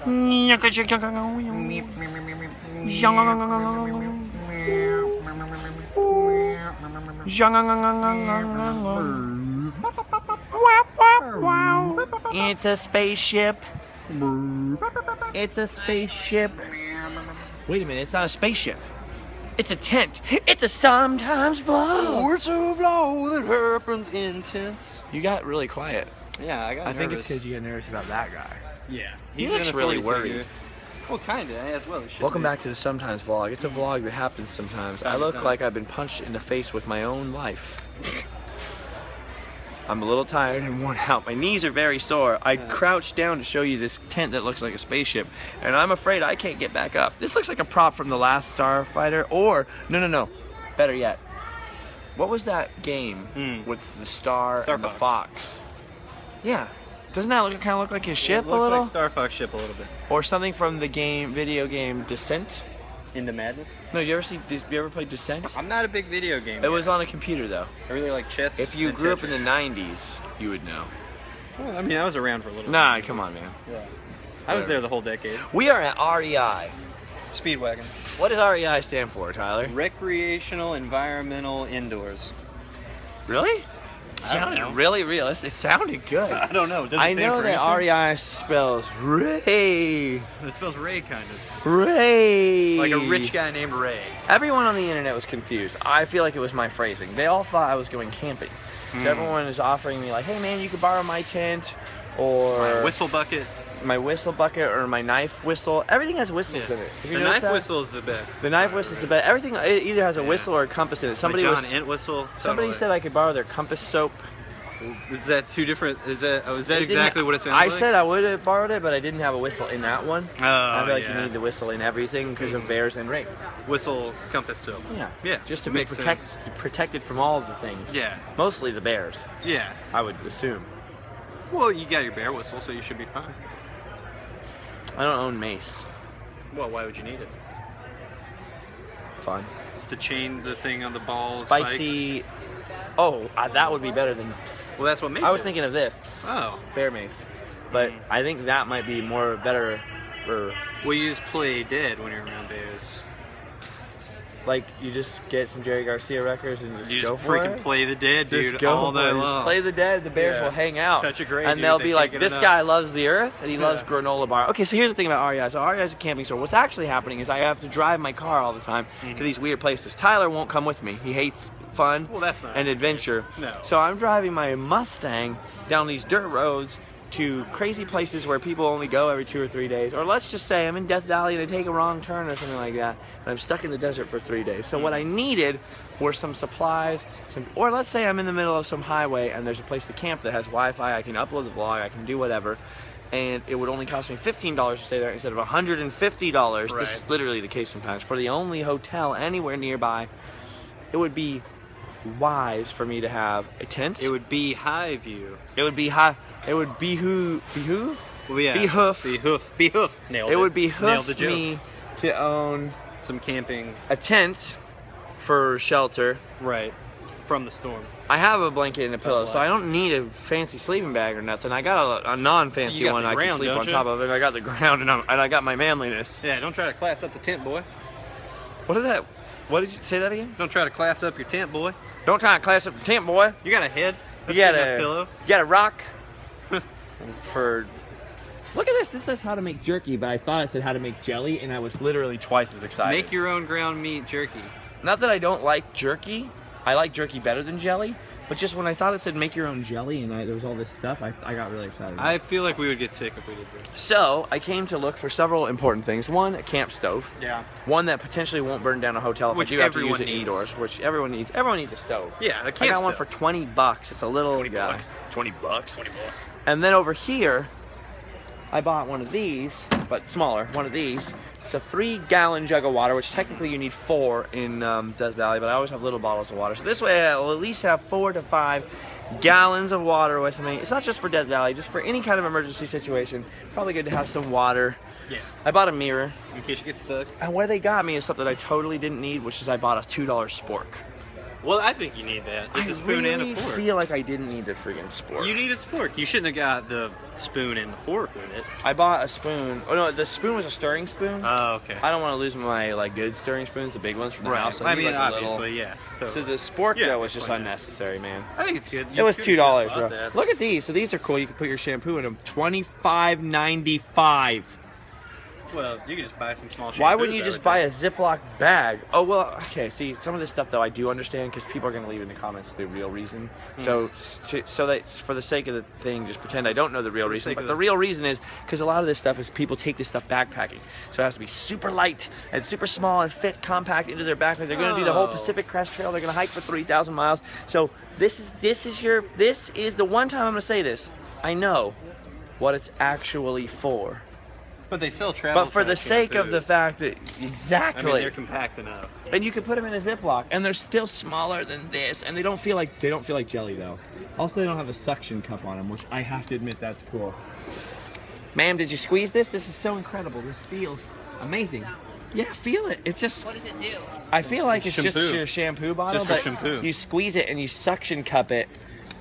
It's a spaceship. It's a spaceship. Wait a minute, it's not a spaceship. It's a tent. It's a sometimes vlog. Oh, it's a vlog that happens in tents. You got really quiet. Yeah, I got nervous. think it's because you get nervous about that guy. Yeah. He looks really worried. Well, kinda, as well. Welcome back to the Sometimes vlog. It's a vlog that happens sometimes. I look like I've been punched in the face with my own life. I'm a little tired and worn out. My knees are very sore. I crouched down to show you this tent that looks like a spaceship, and I'm afraid I can't get back up. This looks like a prop from The Last Starfighter, or, no. Better yet, what was that game with the star and the fox? Yeah. Doesn't that kind of look like his ship a little? It looks like Star Fox ship a little bit. Or something from the video game Descent? Into Madness? No, you ever play Descent? I'm not a big video game guy. It was on a computer though. I really like chess. If you grew up in the 90s, you would know. Well, I mean, I was around for a little bit. Nah, come on, man. Yeah. I was there the whole decade. We are at REI. Speedwagon. What does REI stand for, Tyler? Recreational Environmental Indoors. Really? Sounded really realistic. It sounded good. I don't know. I know that REI spells Ray. It spells Ray, kind of. Ray. Like a rich guy named Ray. Everyone on the internet was confused. I feel like it was my phrasing. They all thought I was going camping. So everyone is offering me like, hey man, you could borrow my tent, or my whistle bucket. My whistle bucket, or my knife whistle. Everything has whistles in it. The knife whistle is the best. The knife whistle is the best. Everything either has a whistle or a compass in it. Somebody John Ent whistle. Somebody said I could borrow their compass soap. Is that two different? Is that exactly what it sounds like? I said I would have borrowed it, but I didn't have a whistle in that one. Oh, I feel like you need the whistle in everything because of bears and rape. Whistle, compass soap. Yeah. Just to be protected from all of the things. Yeah. Mostly the bears. Yeah. I would assume. Well, you got your bear whistle, so you should be fine. I don't own mace. Well, why would you need it? Fun. It's the chain, the thing on the ball. Spicy. Spikes. Oh, that would be better than. Well, that's what mace. I was thinking of this. Oh. Bear mace. But I think that might be better. Well, you just play dead when you're around bears. Like, you just get some Jerry Garcia records and just go for it? You just freaking play the dead, dude, just go all day long. Just play the dead, the bears will hang out. Touch a grave, and they'll be like, this guy loves the earth, and he loves granola bar. Okay, so here's the thing about REI. So REI is a camping store. What's actually happening is I have to drive my car all the time to these weird places. Tyler won't come with me. He hates fun and adventure. No. So I'm driving my Mustang down these dirt roads to crazy places where people only go every 2 or 3 days. Or let's just say I'm in Death Valley and I take a wrong turn or something like that, and I'm stuck in the desert for 3 days. So what I needed were some supplies, or let's say I'm in the middle of some highway and there's a place to camp that has Wi-Fi, I can upload the vlog, I can do whatever, and it would only cost me $15 to stay there instead of $150. Right. This is literally the case sometimes. For the only hotel anywhere nearby, it would be wise for me to have a tent. It would be high view. It would be high. It would behoove. Well, yeah. Behoof. Nailed it. It would behoof me to own some camping, a tent for shelter. Right. From the storm. I have a blanket and a pillow, so I don't need a fancy sleeping bag or nothing. I got a non-fancy one I can sleep on top of, and I got the ground, and I got my manliness. Yeah, don't try to class up the tent, boy. What did you say that again? Don't try to class up your tent, boy. Don't try to class up the tent, boy. You got a head. You got a pillow. You got a rock. Look at this. This says how to make jerky, but I thought it said how to make jelly, and I was literally twice as excited. Make your own ground meat jerky. Not that I don't like jerky. I like jerky better than jelly. But just when I thought it said make your own jelly and there was all this stuff, I got really excited. I feel like we would get sick if we did this. So I came to look for several important things. One, a camp stove. Yeah. One that potentially won't burn down a hotel if you have to use it indoors, which everyone needs. Everyone needs a stove. Yeah, a camp I got stove. one for $20. It's a little 20 bucks. 20 bucks. And then over here, I bought one of these, but smaller. One of these. It's a 3-gallon jug of water, which technically you need 4 in Death Valley, but I always have little bottles of water. So this way I'll at least have 4 to 5 gallons of water with me. It's not just for Death Valley, just for any kind of emergency situation. Probably good to have some water. Yeah. I bought a mirror. In case you get stuck. And where they got me is something I totally didn't need, which is I bought a $2 spork. Well, I think you need that. It's a spoon and a fork. I feel like I didn't need the freaking spork. You need a spork. You shouldn't have got the spoon and the fork with it. I bought a spoon. Oh no, the spoon was a stirring spoon. Oh, okay. I don't want to lose my like good stirring spoons, the big ones from the house. I mean, like, obviously, yeah. So the spork though was just unnecessary, man. I think it's good. It was $2, bro. Look at these. So these are cool. You can put your shampoo in them. $25.95. Well, you could just buy some small shampoos. Why wouldn't you just buy a Ziploc bag? Oh, well, okay, see, some of this stuff, though, I do understand because people are going to leave in the comments the real reason. So that for the sake of the thing, just pretend I don't know the real reason. But the real reason is because a lot of this stuff is people take this stuff backpacking. So it has to be super light and super small and fit compact into their backpack. They're going to do the whole Pacific Crest Trail. They're going to hike for 3,000 miles. So this is the one time I'm going to say this. I know what it's actually for. But they sell travel. But for the sake of the fact that exactly, I mean, they're compact enough. And you can put them in a Ziploc, and they're still smaller than this, and they don't feel like jelly though. Also, they don't have a suction cup on them, which I have to admit that's cool. Ma'am, did you squeeze this? This is so incredible. This feels amazing. Yeah, feel it. It's just. What does it do? I feel like it's just your shampoo bottle, but you squeeze it and you suction cup it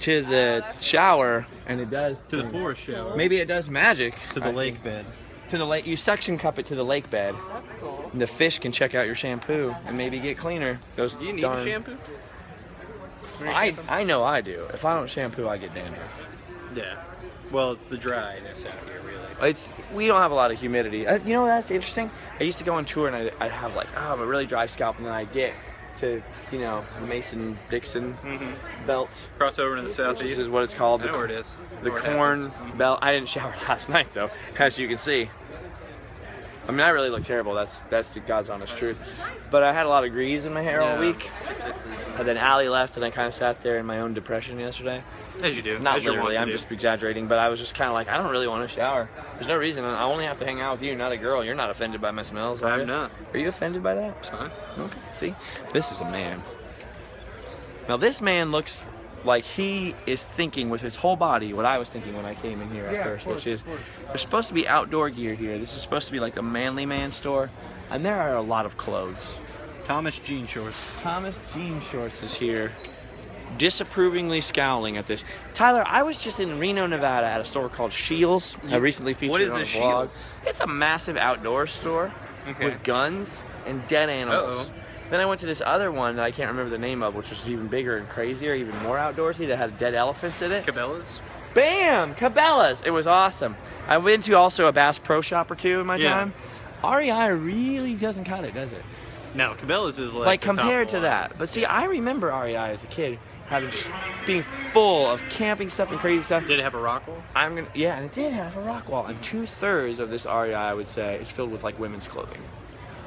to the shower, and it does. To the forest shower. Maybe it does magic. To the lake bed. To the lake, you suction cup it to the lake bed. That's cool. And the fish can check out your shampoo and maybe get cleaner. Do you need a shampoo? I know I do. If I don't shampoo, I get dandruff. Yeah. Well, it's the dryness out here, really. We don't have a lot of humidity. You know, that's interesting. I used to go on tour and I'd have like, I have a really dry scalp, and then I get to, you know, the Mason-Dixon belt. Crossover to the southeast. This is what it's called. I know where it is. The corn belt. I didn't shower last night though, as you can see. I mean, I really look terrible. That's the God's honest truth. But I had a lot of grease in my hair all week. And then Allie left, and I kind of sat there in my own depression yesterday. As you do. Not literally, I'm just exaggerating, but I was just kind of like, I don't really want to shower. There's no reason. I only have to hang out with you, not a girl. You're not offended by my smells, are you? I'm not. Are you offended by that? It's fine. Okay, see? This is a man. Now, this man looks like he is thinking with his whole body what I was thinking when I came in here at first, which is there's supposed to be outdoor gear here. This is supposed to be like the manly man store, and there are a lot of clothes. Thomas Jean Shorts. Thomas Jean Shorts is here, disapprovingly scowling at this. Tyler, I was just in Reno, Nevada at a store called Shields. I recently featured What is on a a vlog. Shields? It's a massive outdoor store with guns and dead animals. Then I went to this other one that I can't remember the name of, which was even bigger and crazier, even more outdoorsy, that had dead elephants in it. Cabela's? Bam! Cabela's! It was awesome. I went to also a Bass Pro Shop or two in my time. REI really doesn't cut it, does it? No, Cabela's is like the compared top to line. that. But see, I remember REI as a kid having just being full of camping stuff and crazy stuff. Did it have a rock wall? Yeah, and it did have a rock wall. And 2/3 of this REI, I would say, is filled with like women's clothing.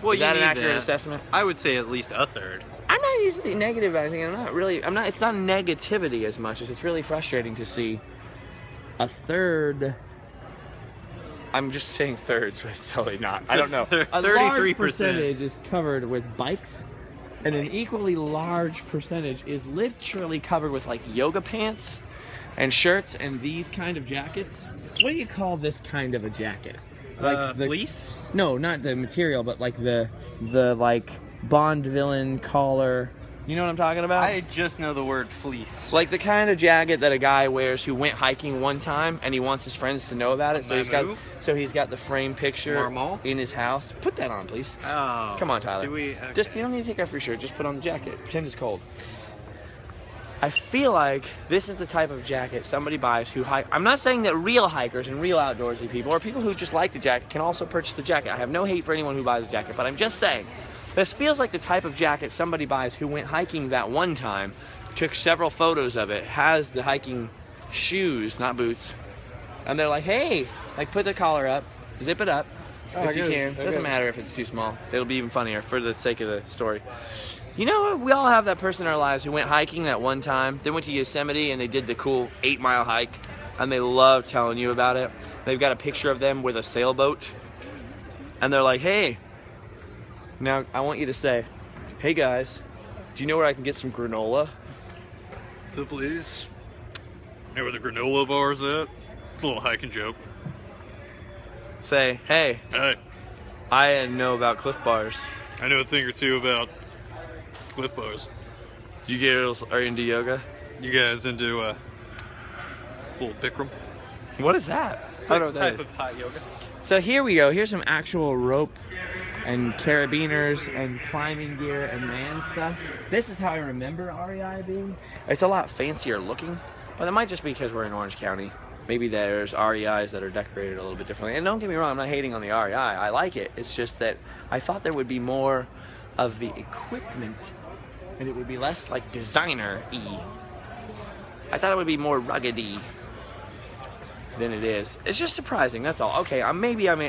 Well, is that an accurate assessment? I would say at least a third. I'm not usually negative about anything. It's not negativity as much as it's really frustrating to see a third. I'm just saying thirds, but it's totally not. I don't know. A 33% large percentage is covered with bikes, and an equally large percentage is literally covered with like yoga pants and shirts and these kind of jackets. What do you call this kind of a jacket? Like the fleece? No, not the material, but like the like Bond villain collar. You know what I'm talking about? I just know the word fleece. Like the kind of jacket that a guy wears who went hiking one time and he wants his friends to know about it. So he's got the frame picture in his house. Put that on, please. Oh. Come on, Tyler. Okay. Just you don't need to take off your shirt. Just put on the jacket. Pretend it's cold. I feel like this is the type of jacket somebody buys who hike. I'm not saying that real hikers and real outdoorsy people or people who just like the jacket can also purchase the jacket. I have no hate for anyone who buys a jacket, but I'm just saying this feels like the type of jacket somebody buys who went hiking that one time, took several photos of it, has the hiking shoes, not boots, and they're like, hey, like put the collar up, zip it up if you can. Doesn't matter if it's too small. It'll be even funnier for the sake of the story. You know, we all have that person in our lives who went hiking that one time. They went to Yosemite and they did the cool 8-mile hike, and they love telling you about it. They've got a picture of them with a sailboat, and they're like, hey, now I want you to say, hey guys, do you know where I can get some granola? So please, know where the granola bar is at? It's a little hiking joke. Say, hey, I know about Cliff Bars. I know a thing or two about Cliff Bars. You girls are into yoga? You guys into little Bikram? What is that? It's I like don't know a what type that is. of hot yoga. So here we go. Here's some actual rope and carabiners and climbing gear and man stuff. This is how I remember REI being. It's a lot fancier looking, but it might just be because we're in Orange County. Maybe there's REIs that are decorated a little bit differently. And don't get me wrong, I'm not hating on the REI. I like it. It's just that I thought there would be more of the equipment and it would be less like designer-y. I thought it would be more ruggedy than it is. It's just surprising, that's all. Okay, maybe I'm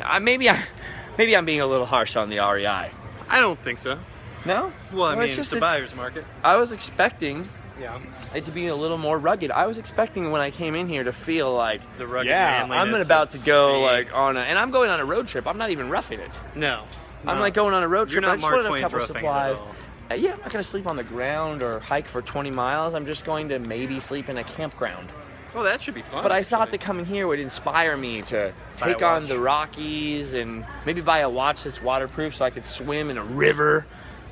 being a little harsh on the REI. I don't think so. No? Well, I mean, just it's the buyer's market. I was expecting Yeah. it to be a little more rugged. I was expecting when I came in here to feel like, The rugged yeah, manliness I'm about to go of like and I'm going on a road trip. I'm not even roughing it. No. I'm like going on a road You're trip. I not just Mark wanted a Twain's couple roughing it at supplies. all. Yeah, I'm not going to sleep on the ground or hike for 20 miles. I'm just going to maybe sleep in a campground. Well, that should be fun. But I thought actually. that coming here would inspire me to Buy a take on watch. the Rockies and maybe buy a watch that's waterproof so I could swim in a river.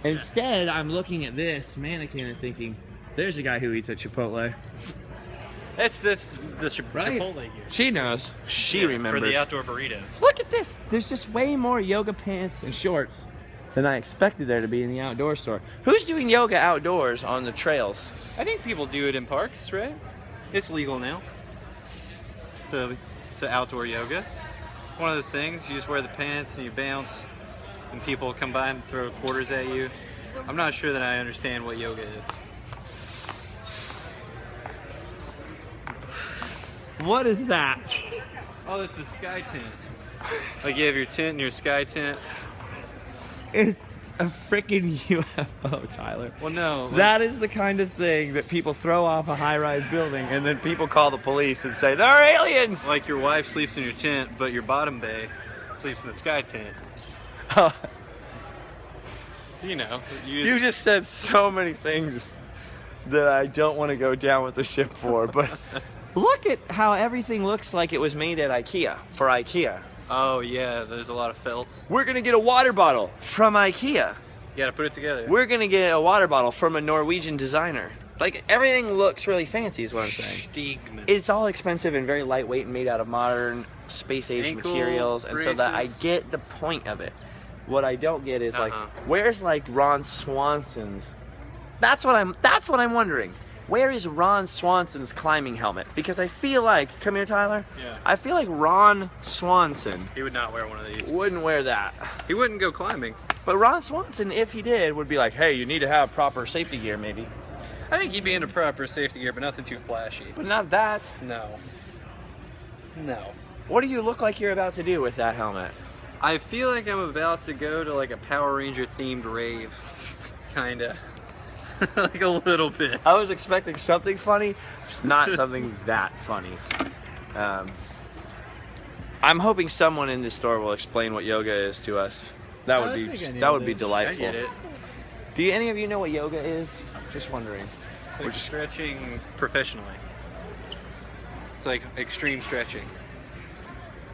Instead, I'm looking at this mannequin and thinking, there's a guy who eats at Chipotle. That's the Right. Chipotle gear. She knows. She remembers. For the outdoor burritos. Look at this. There's just way more yoga pants and shorts than I expected there to be in the outdoor store. Who's doing yoga outdoors on the trails? I think people do it in parks, right? It's legal now. So it's an outdoor yoga. One of those things, you just wear the pants and you bounce and people come by and throw quarters at you. I'm not sure that I understand what yoga is. What is that? Oh, it's a sky tent. Like you have your tent and your sky tent. It's a freaking UFO, Tyler. Well, no. Like, That is the kind of thing that people throw off a high-rise building and then people call the police and say, there are aliens! like your wife sleeps in your tent, but your bottom bay sleeps in the sky tent. You know. You just said so many things that I don't want to go down with the ship for, but look at how everything looks like it was made at IKEA, for IKEA. Oh, yeah, there's a lot of felt. We're gonna get a water bottle from IKEA. You gotta put it together. We're gonna get a water bottle from a Norwegian designer. Like, everything looks really fancy is what I'm saying. Stigma. It's all expensive and very lightweight and made out of modern space-age Ankle materials, and so that I braces. get the point of it. What I don't get is like, Uh-huh. where's like Ron Swanson's? That's what I'm wondering. Where is Ron Swanson's climbing helmet? Because I feel like, come here, Tyler. Yeah. I feel like Ron Swanson He would not wear one of these. wouldn't wear that. He wouldn't go climbing. But Ron Swanson, if he did, would be like, hey, you need to have proper safety gear, maybe. I think he'd be into proper safety gear, but nothing too flashy. But not that. No. No. What do you look like you're about to do with that helmet? I feel like I'm about to go to like a Power Ranger themed rave. Kinda. Like a little bit. I was expecting something funny, just not something that funny. I'm hoping someone in this store will explain what yoga is to us. That would be delightful. I get it. Do any of you know what yoga is? Just wondering. It's like stretching professionally. It's like extreme stretching.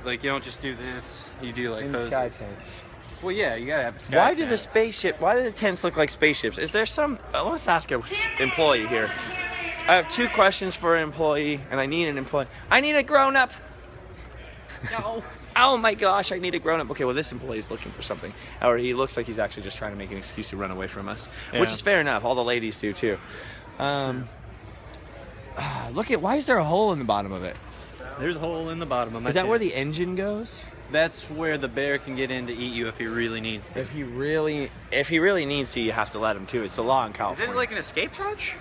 Like you don't just do this, you do like In the poses. sky tents. Well, yeah, you gotta have a sky Why tent. why do the tents look like spaceships? Is there some, let's ask an employee here. I have 2 questions for an employee, and I need an employee. I need a grown-up. No. Oh my gosh, I need a grown-up. Okay, well this employee is looking for something. Or he looks like he's actually just trying to make an excuse to run away from us. Which Yeah. is fair enough, all the ladies do too. Look at, why is there a hole in the bottom of it? There's a hole in the bottom of my Is that tent. where the engine goes? That's where the bear can get in to eat you if he really needs to. If he really needs to, you have to let him too. It's the law in Is California. it like an escape hatch?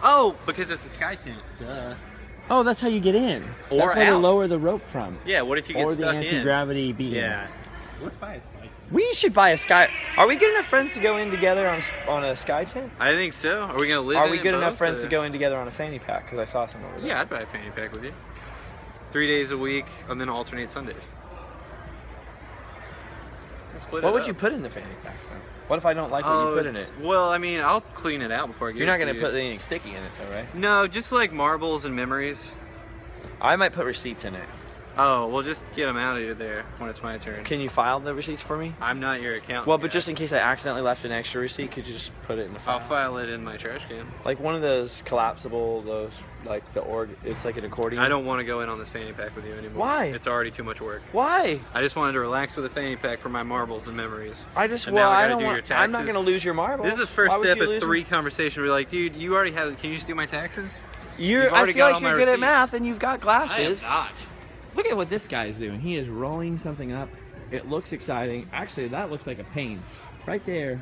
Oh, because it's a sky tent. Duh. Oh, that's how you get in. Or that's where they out. lower the rope from. Yeah, what if you get Or the stuck in? anti-gravity beam. Yeah. Let's buy a sky tent. We should buy a sky. Are we good enough friends to go in together on a sky tent? I think so. Are we gonna live Are in we it good enough both, friends or- to go in together on a fanny pack? Because I saw some over there. Yeah, I'd buy a fanny pack with you. 3 days a week, and then alternate Sundays. Let's split What it would up. you put in the fanny pack then? What if I don't like what you put in it? Well, I mean, I'll clean it out before I give You're it not to going to you. put anything sticky in it though, right? No, just like marbles and memories. I might put receipts in it. Oh, well, just get them out of there when it's my turn. Can you file the receipts for me? I'm not your accountant. Well, but guy. just in case I accidentally left an extra receipt, could you just put it in the file? I'll file it in my trash can. Like one of those collapsible, those like it's like an accordion. I don't want to go in on this fanny pack with you anymore. Why? It's already too much work. Why? I just wanted to relax with a fanny pack for my marbles and memories. I just And well, now I I gotta don't do want. your taxes. I'm not gonna lose your marbles. This is the first Why would step you of lose 3 them? conversations. We're like, dude, you already have. Can you just do my taxes? You're. You've I already feel got like all you're my good at receipts. math and you've got glasses. I am not. Look at what this guy is doing. He is rolling something up. It looks exciting. Actually, that looks like a pain. Right there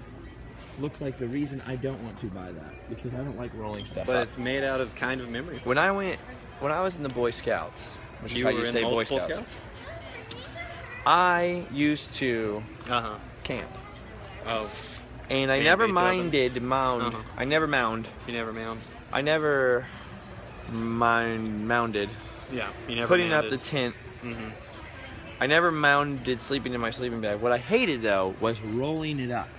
looks like the reason I don't want to buy that because I don't like rolling stuff But up. it's made out of kind of memory. When I was in the Boy Scouts, which is You how were you in say Boy multiple Scouts, Scouts? I used to Uh-huh. camp. Oh, And I Band never Aids oven. minded mound. Uh-huh. I never mound. you never mound. I never mounded. Yeah, you never Putting up the mounded. tent. Mm-hmm. I never mounded sleeping in my sleeping bag. What I hated though was rolling it up.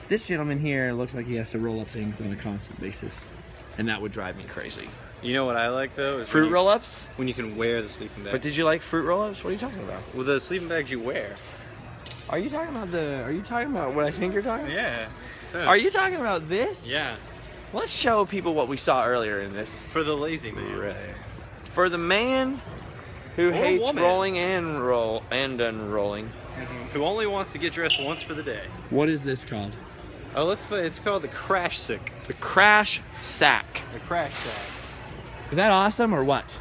This gentleman here looks like he has to roll up things on a constant basis, and that would drive me crazy. You know what I like though is Fruit when you- roll-ups? when you can wear the sleeping bag. But did you like fruit roll-ups? What are you talking about? Well, the sleeping bags you wear. Are you talking about what I think you're talking about? Yeah. Are you talking about this? Yeah. Let's show people what we saw earlier in this. For the lazy man. For the man who Or hates woman. rolling and unrolling. Who only wants to get dressed once for the day. What is this called? Oh, it's called the crash sack. The crash sack. The crash sack. Is that awesome or what?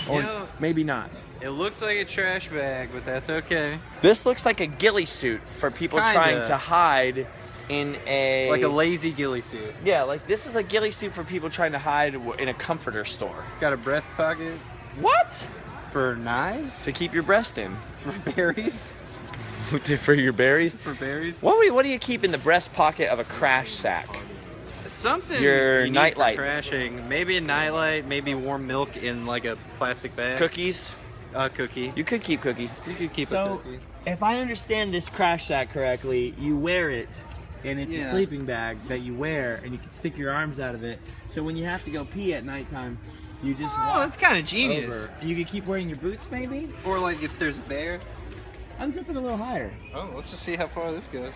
Or You know- maybe not. It looks like a trash bag, but that's okay. This looks like a ghillie suit for people Kinda. trying to hide in a... Like a lazy ghillie suit. Yeah, like this is a ghillie suit for people trying to hide in a comforter store. It's got a breast pocket What? for knives, To keep your breast in. for berries, For your berries? for berries. What do you keep in the breast pocket of a crash sack? Something Your you need nightlight. for crashing. Maybe a nightlight, maybe warm milk in like a plastic bag. Cookies? A cookie. You could keep cookies. You could keep a So, cookie. if I understand this crash sack correctly, you wear it, and it's a Yeah. sleeping bag that you wear, and you can stick your arms out of it. So when you have to go pee at nighttime, you just Oh, walk that's kind of genius. over. And you can keep wearing your boots, maybe? Or like if there's a bear. Unzip it a little higher. Oh, let's just see how far this goes.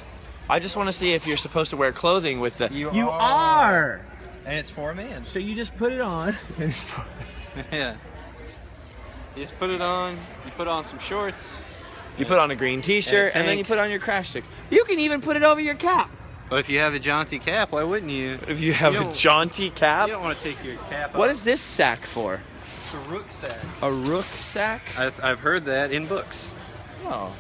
I just want to see if you're supposed to wear clothing with the... You are! And it's for a man. So you just put it on. and it's for- Yeah. You just put it on. You put on some shorts. you put on a green t-shirt, and then you tank. put on your crash stick. You can even put it over your cap. But if you have a jaunty cap, why wouldn't you? If you have You a don't- jaunty cap. You don't want to take your cap off. What is this sack for? It's a rucksack. A rook sack? I've heard that in books. Oh.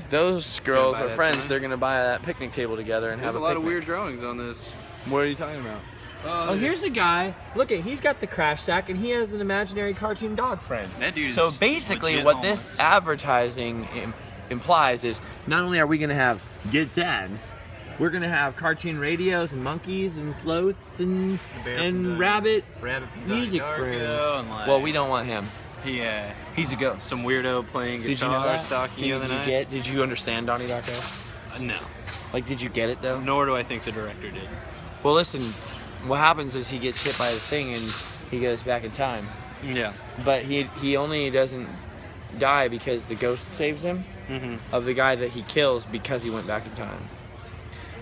Those girls buy are that friends. tonight? They're gonna buy that picnic table together and There's have a a lot of picnic. weird drawings on this. What are you talking about? Oh, here's a guy. Look at, he's got the crash sack, and he has an imaginary cartoon dog friend. That dude is So basically, legit what homeless. this advertising implies is not only are we gonna have good sounds, we're gonna have cartoon radios and monkeys and sloths and Bear from the- rabbit Rabbit from music Donnie Darko friends. and like- Well, we don't want him. Yeah. He's a ghost. Some weirdo playing Did you know guitar that? stalking you the other night. Did you understand Donnie Darko? No. Like, did you get it though? Nor do I think the director did. Well, listen. What happens is he gets hit by the thing and he goes back in time. Yeah. But he only doesn't die because the ghost saves him Mm-hmm. of the guy that he kills because he went back in time.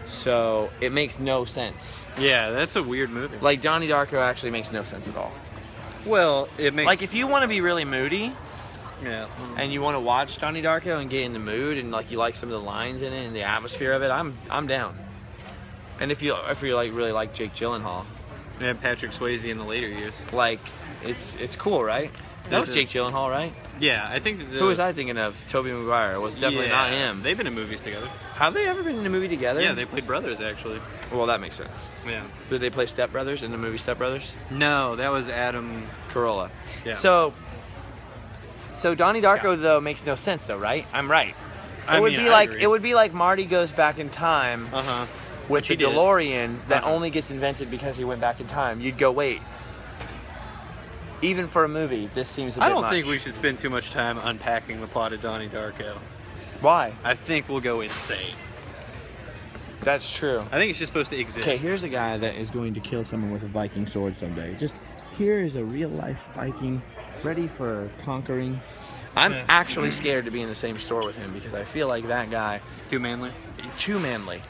So it makes no sense. Yeah, that's a weird movie. Like Donnie Darko actually makes no sense at all. Well, it makes Like if you want to be really moody yeah. and you want to watch Donnie Darko and get in the mood and like you like some of the lines in it and the atmosphere of it, I'm down. And if you like really like Jake Gyllenhaal, Yeah, Patrick Swayze in the later years. like it's cool, right? That was That's Jake Gyllenhaal, right? Yeah, I think that Who was I thinking of? Tobey Maguire. It was definitely not him. They've been in movies together. Have they ever been in a movie together? Yeah, they played brothers actually. Well, that makes sense. Yeah. Did they play Step Brothers in the movie Step Brothers? No, that was Adam. Carolla. Yeah. So Donnie Darko though makes no sense though, right? I'm right. I It would mean, be I like agree. it would be like Marty goes back in time Uh-huh. with the he did. DeLorean that Uh-huh. only gets invented because he went back in time. You'd go, wait. Even for a movie, this seems a bit I don't much. think we should spend too much time unpacking the plot of Donnie Darko. Why? I think we'll go insane. That's true. I think it's just supposed to exist. Okay, here's a guy that is going to kill someone with a Viking sword someday. Just Here is a real life Viking ready for conquering. I'm actually scared to be in the same store with him because I feel like that guy... Too manly? Too manly.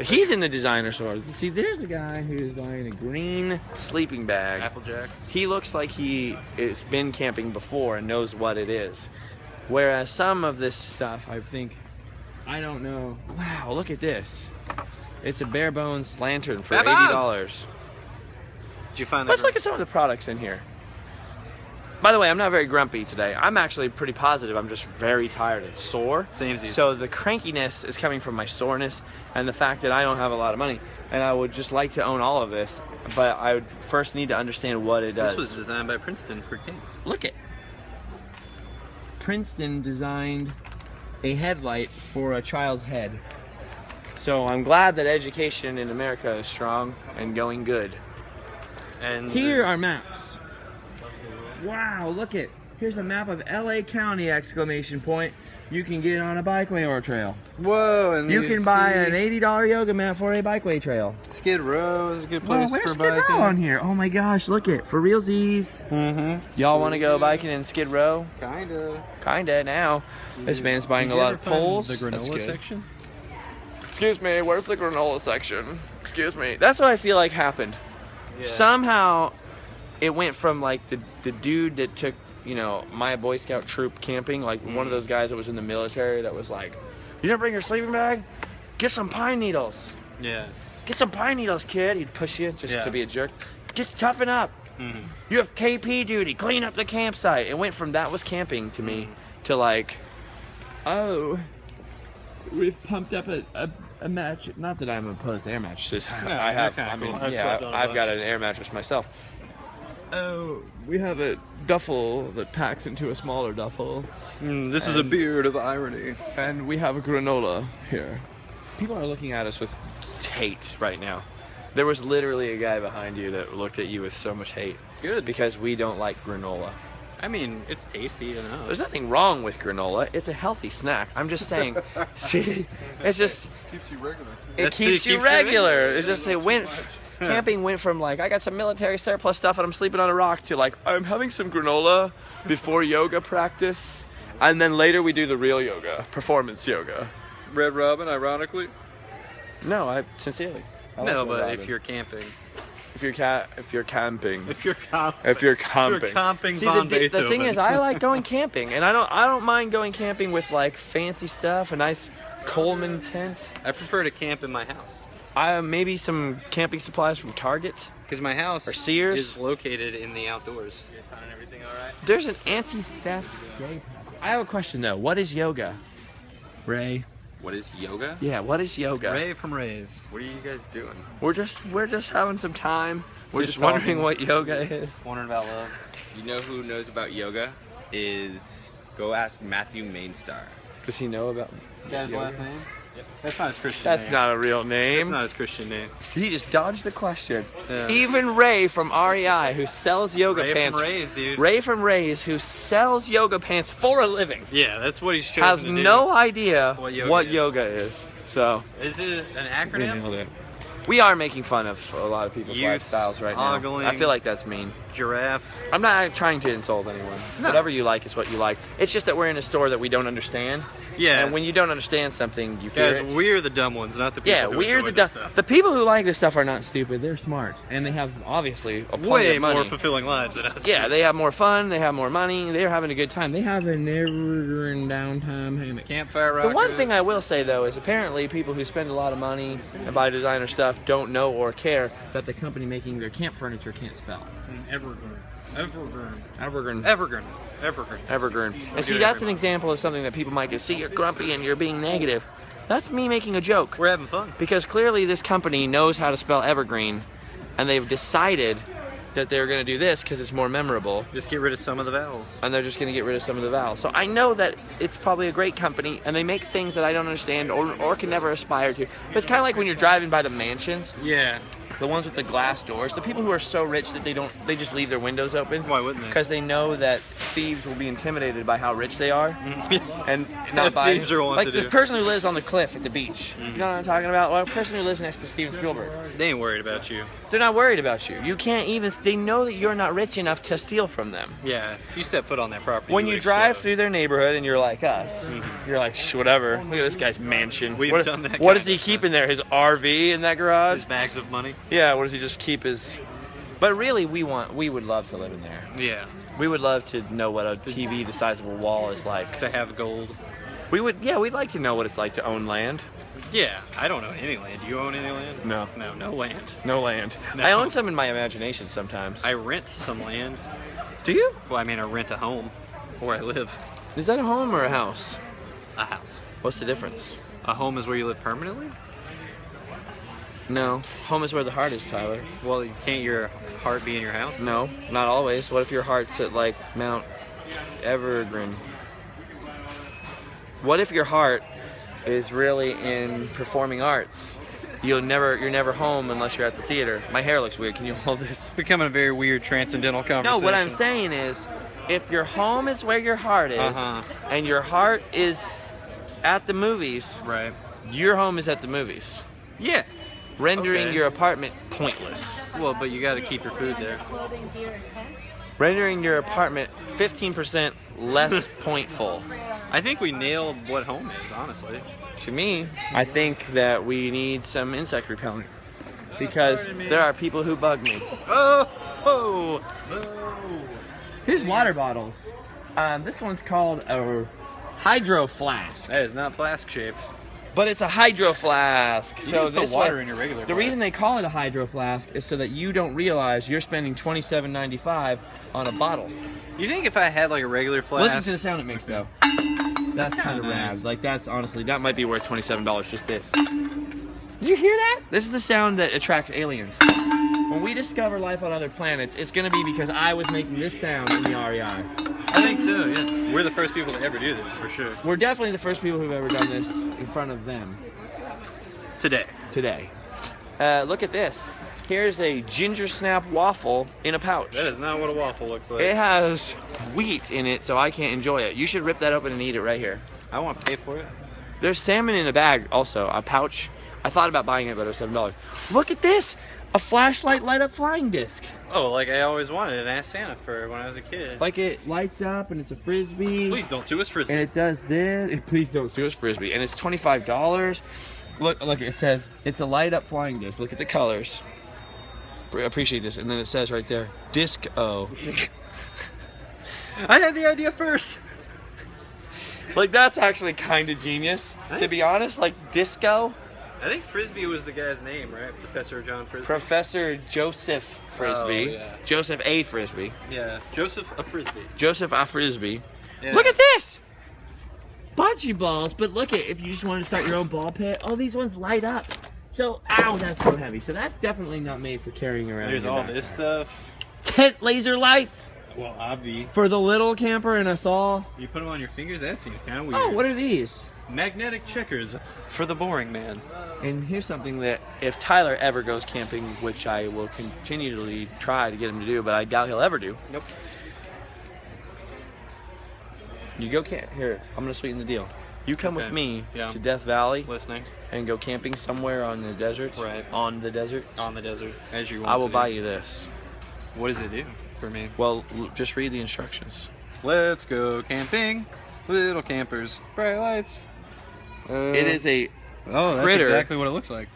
He's in the designer store. See, there's a guy who's buying a green sleeping bag. Apple Jacks. He looks like he has been camping before and knows what it is. Whereas some of this stuff, I think, I don't know. Wow, look at this. It's a bare bones lantern for $80. Did you find that? Let's look at some of the products in here. By the way, I'm not very grumpy today. I'm actually pretty positive. I'm just very tired and sore. Samesies. So the crankiness is coming from my soreness and the fact that I don't have a lot of money. And I would just like to own all of this, but I would first need to understand what it does. This was designed by Princeton for kids. Look it. Princeton designed a headlight for a child's head. So I'm glad that education in America is strong and going good. And here are maps. Wow, look it. Here's a map of LA County, exclamation point. You can get on a bikeway or a trail. Whoa, and you can buy an $80 yoga mat for a bikeway trail. Skid Row is a good place where's for Skid biking. Row on here? Oh my gosh, look it. For realsies. Y'all want to go biking in Skid Row? Kinda now. This man's buying a lot of poles. The granola section? Excuse me, where's the granola section? Excuse me. That's what I feel like happened. Yeah. Somehow it went from like the dude that took, you know, my Boy Scout troop camping, like one of those guys that was in the military that was like, you didn't bring your sleeping bag? Get some pine needles. Yeah. Get some pine needles, kid. He'd push you just to be a jerk. Toughen up. You have KP duty. Clean up the campsite. It went from that was camping to me to like, oh, we've pumped up a match. Not that I'm opposed to air mattresses. I've got an air mattress myself. Oh, we have a duffel that packs into a smaller duffel. This is a beard of irony. And we have a granola here. People are looking at us with hate right now. There was literally a guy behind you that looked at you with so much hate. Good. Because we don't like granola. I mean, it's tasty, you know. There's nothing wrong with granola. It's a healthy snack. I'm just saying. See, it's just... Keeps you regular. It keeps you regular. It's just it went... Camping went from like, I got some military surplus stuff and I'm sleeping on a rock to like, I'm having some granola before yoga practice. And then later we do the real yoga, performance yoga. Red Robin, ironically. No, I sincerely. No, but if you're camping. If you're camping. If you're camping. If you're camping. See, the thing is, I like going camping, and I don't mind going camping with like fancy stuff, a nice Coleman tent. I prefer to camp in my house. Maybe some camping supplies from Target. Because my house or Sears is located in the outdoors. You guys finding everything all right? There's an anti-theft day. I have a question though. What is yoga, Ray? What is yoga? Yeah, what is yoga? Ray from Ray's. What are you guys doing? We're just having some time. We're just wondering what yoga is. Wondering about love. You know who knows about yoga? Go ask Matthew Mainstar. Does he know about Is that his last name? Yep. That's not his Christian That's name. not a real name. That's not his Christian name. He just dodged the question. Yeah. Even Ray from REI, who sells yoga Ray pants. From Ray's, dude. Ray from Ray's, who sells yoga pants for a living. Yeah, that's what he's chosen has to do. no idea what yoga is. So. Is it an acronym? We are making fun of a lot of people's Youths, lifestyles right now. ogling, I feel like that's mean. Giraffe. I'm not trying to insult anyone. No. Whatever you like is what you like. It's just that we're in a store that we don't understand. Yeah. And when you don't understand something, you fear Guys, it. we're the dumb ones, not the people who we're enjoy the this dumb. stuff. The people who like this stuff are not stupid. They're smart, and they have obviously a plenty way of money. more fulfilling lives than us. Yeah, they have more fun. They have more money. They're having a good time. They have a never-ending downtime hammock. Campfire The rockers. one thing I will say though is apparently people who spend a lot of money and buy designer stuff don't know or care that the company making their camp furniture can't spell. Evergreen. And see, that's an example of something that people might go, see, you're grumpy and you're being negative. That's me making a joke. We're having fun. Because clearly this company knows how to spell evergreen, and they've decided that they're going to do this because it's more memorable. Just get rid of some of the vowels. And they're just going to get rid of some of the vowels. So I know that it's probably a great company, and they make things that I don't understand or can never aspire to. But it's kind of like when you're driving by the mansions. Yeah. The ones with the glass doors. The people who are so rich that they just leave their windows open. Why wouldn't they? Because they know that thieves will be intimidated by how rich they are, and not by thieves are like to this do. person who lives on the cliff at the beach. You know what I'm talking about? Well, a person who lives next to Steven Spielberg. They ain't worried about you. They're not worried about you. You can't even. They know that you're not rich enough to steal from them. Yeah, if you step foot on that property. When you you drive explode. through their neighborhood and you're like us, you're like, whatever. Look at this guy's mansion. We've What, done that what kind does he of keep in there? His RV in that garage? His bags of money. Yeah. What does he just keep his? But really, we would love to live in there. Yeah, We would love to know what a TV the size of a wall is like. to have gold. We'd like to know what it's like to own land. Yeah, I don't own any land. Do you own any land? No. No land. No land. No. I own some in my imagination sometimes. I rent some land. Do you? Well, I mean, I rent a home where I live. Is that a home or a house? A house. What's the difference? A home is where you live permanently? No. Home is where the heart is, Tyler. Well, can't your heart be in your house? No, not always. What if your heart's at like Mount Evergreen? What if your heart is really in performing arts? You're never home unless you're at the theater. My hair looks weird. Can you hold this? It's becoming a very weird transcendental No, conversation. what I'm saying is, if your home is where your heart is, and your heart is at the movies, Right. your home is at the movies, Yeah. rendering Okay. your apartment pointless. Well, but you got to keep your food there. Clothing, beer, and tents. Rendering your apartment 15% less pointful. I think we nailed what home is, honestly. To me, I think that we need some insect repellent. Because there are people who bug me. Oh! Here's water bottles. This one's called a hydro flask. That is not flask shaped. But it's a hydro flask. You So just put this water way, in your regular the flask. reason they call it a hydro flask is so that you don't realize you're spending $27.95 on a bottle. You think if I had like a regular flask? Listen to the sound it makes though. That's kind of kinda rad. nice. Like that's honestly, that might be worth $27, just this. Did you hear that? This is the sound that attracts aliens. When we discover life on other planets, it's gonna be because I was making this sound in the REI. I think so, yeah. We're the first people to ever do this, for sure. We're definitely the first people who've ever done this in front of them today. Look at this. Here's a ginger snap waffle in a pouch. That is not what a waffle looks like. It has wheat in it, so I can't enjoy it. You should rip that open and eat it right here. I want to pay for it. There's salmon in a bag also, a pouch. I thought about buying it, but it was $7. Look at this! A flashlight light up flying disc. Oh, like I always wanted and asked Santa for when I was a kid. Like it lights up and it's a frisbee. Please don't sue us, Frisbee. And it does this. Please don't sue us, frisbee. And it's $25. Look, it says it's a light up flying disc. Look at the colors. Appreciate this. And then it says right there, Disco. I had the idea first. Like that's actually kind of genius. To be honest, like disco. I think Frisbee was the guy's name, right? Professor John Frisbee. Professor Joseph Frisbee. Oh, yeah. Joseph A. Frisbee. Yeah, Joseph a Frisbee. Joseph A. Frisbee. Yeah. Look at this! Bocce balls, but look at if you just want to start your own ball pit. Oh, these ones light up. So, ow, that's so heavy. So that's definitely not made for carrying around. There's in your all back. this stuff. Tent laser lights Well, obvi. for the little camper and us all. You put them on your fingers? That seems kind of weird. Oh, what are these? Magnetic checkers for the boring man. And here's something that if Tyler ever goes camping, which I will continually try to get him to do, but I doubt he'll ever do. Nope. You go camp. Here, I'm going to sweeten the deal. You come with Okay. me Yeah. to Death Valley Listening. and go camping somewhere on the desert. Right. On the desert. On the desert, as you want I will to buy do. you this. What does it do for me? Well, just read the instructions. Let's go camping. Little campers. Bright lights. It is a Oh, that's critter. exactly what it looks like.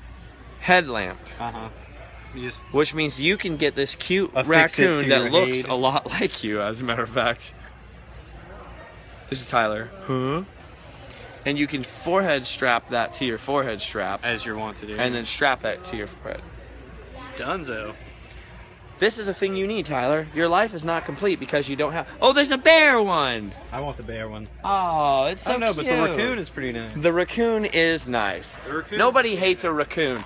headlamp, Uh-huh. You just which means you can get this cute Affix it raccoon to that your looks head. a lot like you, as a matter of fact. This is Tyler. Huh? And you can forehead strap that to your forehead strap, as you want to do. and then strap that to your forehead. Dunzo. This is a thing you need, Tyler. Your life is not complete because you don't have. Oh, there's a bear one. I want the bear one. Oh, it's so I don't know, cute. but the raccoon is pretty nice. The raccoon is nice. The raccoon Nobody hates a raccoon.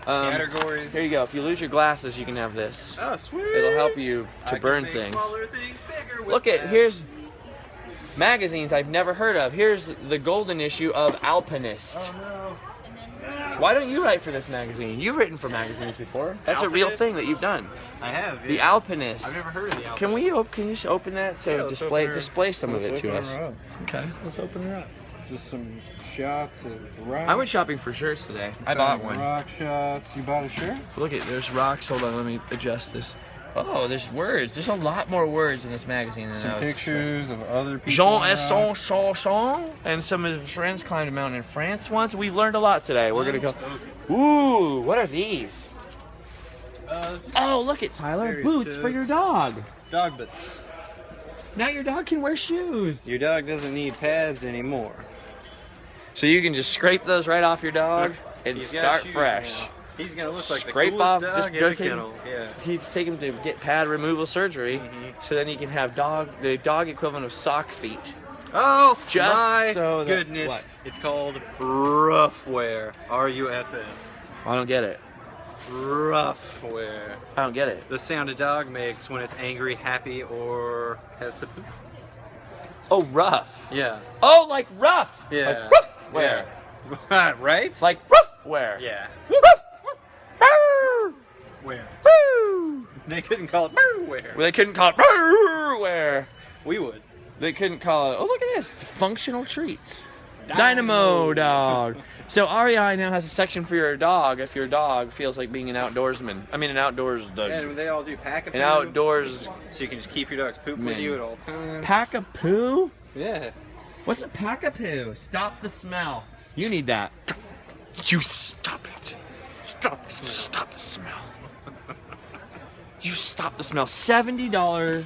Categories. Here you go. If you lose your glasses, you can have this. Oh, sweet. It'll help you I to can burn make things. smaller things bigger with Look at that. here's magazines I've never heard of. Here's the golden issue of Alpinist. Oh no. And then Why don't you write for this magazine? You've written for magazines before. That's a real Alpinist? thing that you've done. I have. The Yeah. Alpinist. I've never heard of the Alpinist. Can you just open that so Yeah, let's open her- display some of it Let's to open us? her up. Okay, let's open her up. Just some shots of rocks. I went shopping for shirts today. I bought one. Rock shots. You bought a shirt? Look at there's rocks. Hold on, let me adjust this. Oh, there's words. There's a lot more words in this magazine than Some I was. pictures of other people. Jean on Esson rocks. Chanson and some of his friends climbed a mountain in France once. We've learned a lot today. We're gonna go. Unspoken. Ooh, what are these? Just Oh, look at Tyler. various Boots for suits. your dog. dog bits. Now your dog can wear shoes. Your dog doesn't need pads anymore. So you can just scrape those right off your dog and He's got start shoes fresh. now. He's gonna look like the Scrape coolest off, dog just in go the take- kennel. Yeah. He's taking him to get pad removal surgery, so then he can have the dog equivalent of sock feet. Oh Just my so that- goodness! what? It's called rough wear. R-U-F-F. I don't get it. Rough wear. I don't get it. The sound a dog makes when it's angry, happy, or has to poop. Oh, rough. Yeah. Oh, like rough. Yeah. Like rough wear. Yeah. Right? Like rough wear. Yeah. Brr, Where? brr. They couldn't call it boo wear. Well, they couldn't call it brr wear. We would. They couldn't call it. Oh, look at this. Functional treats. Dynamo dog. So REI now has a section for your dog if your dog feels like being an outdoorsman. I mean, an outdoors dog. And they all do pack a An outdoors so you can just keep your dog's poop with Man. you at all times. pack a poo? Yeah. What's a pack a poo? Stop the smell. You need that. You stop it. Stop the smell. Stop the smell. You stop the smell. $70.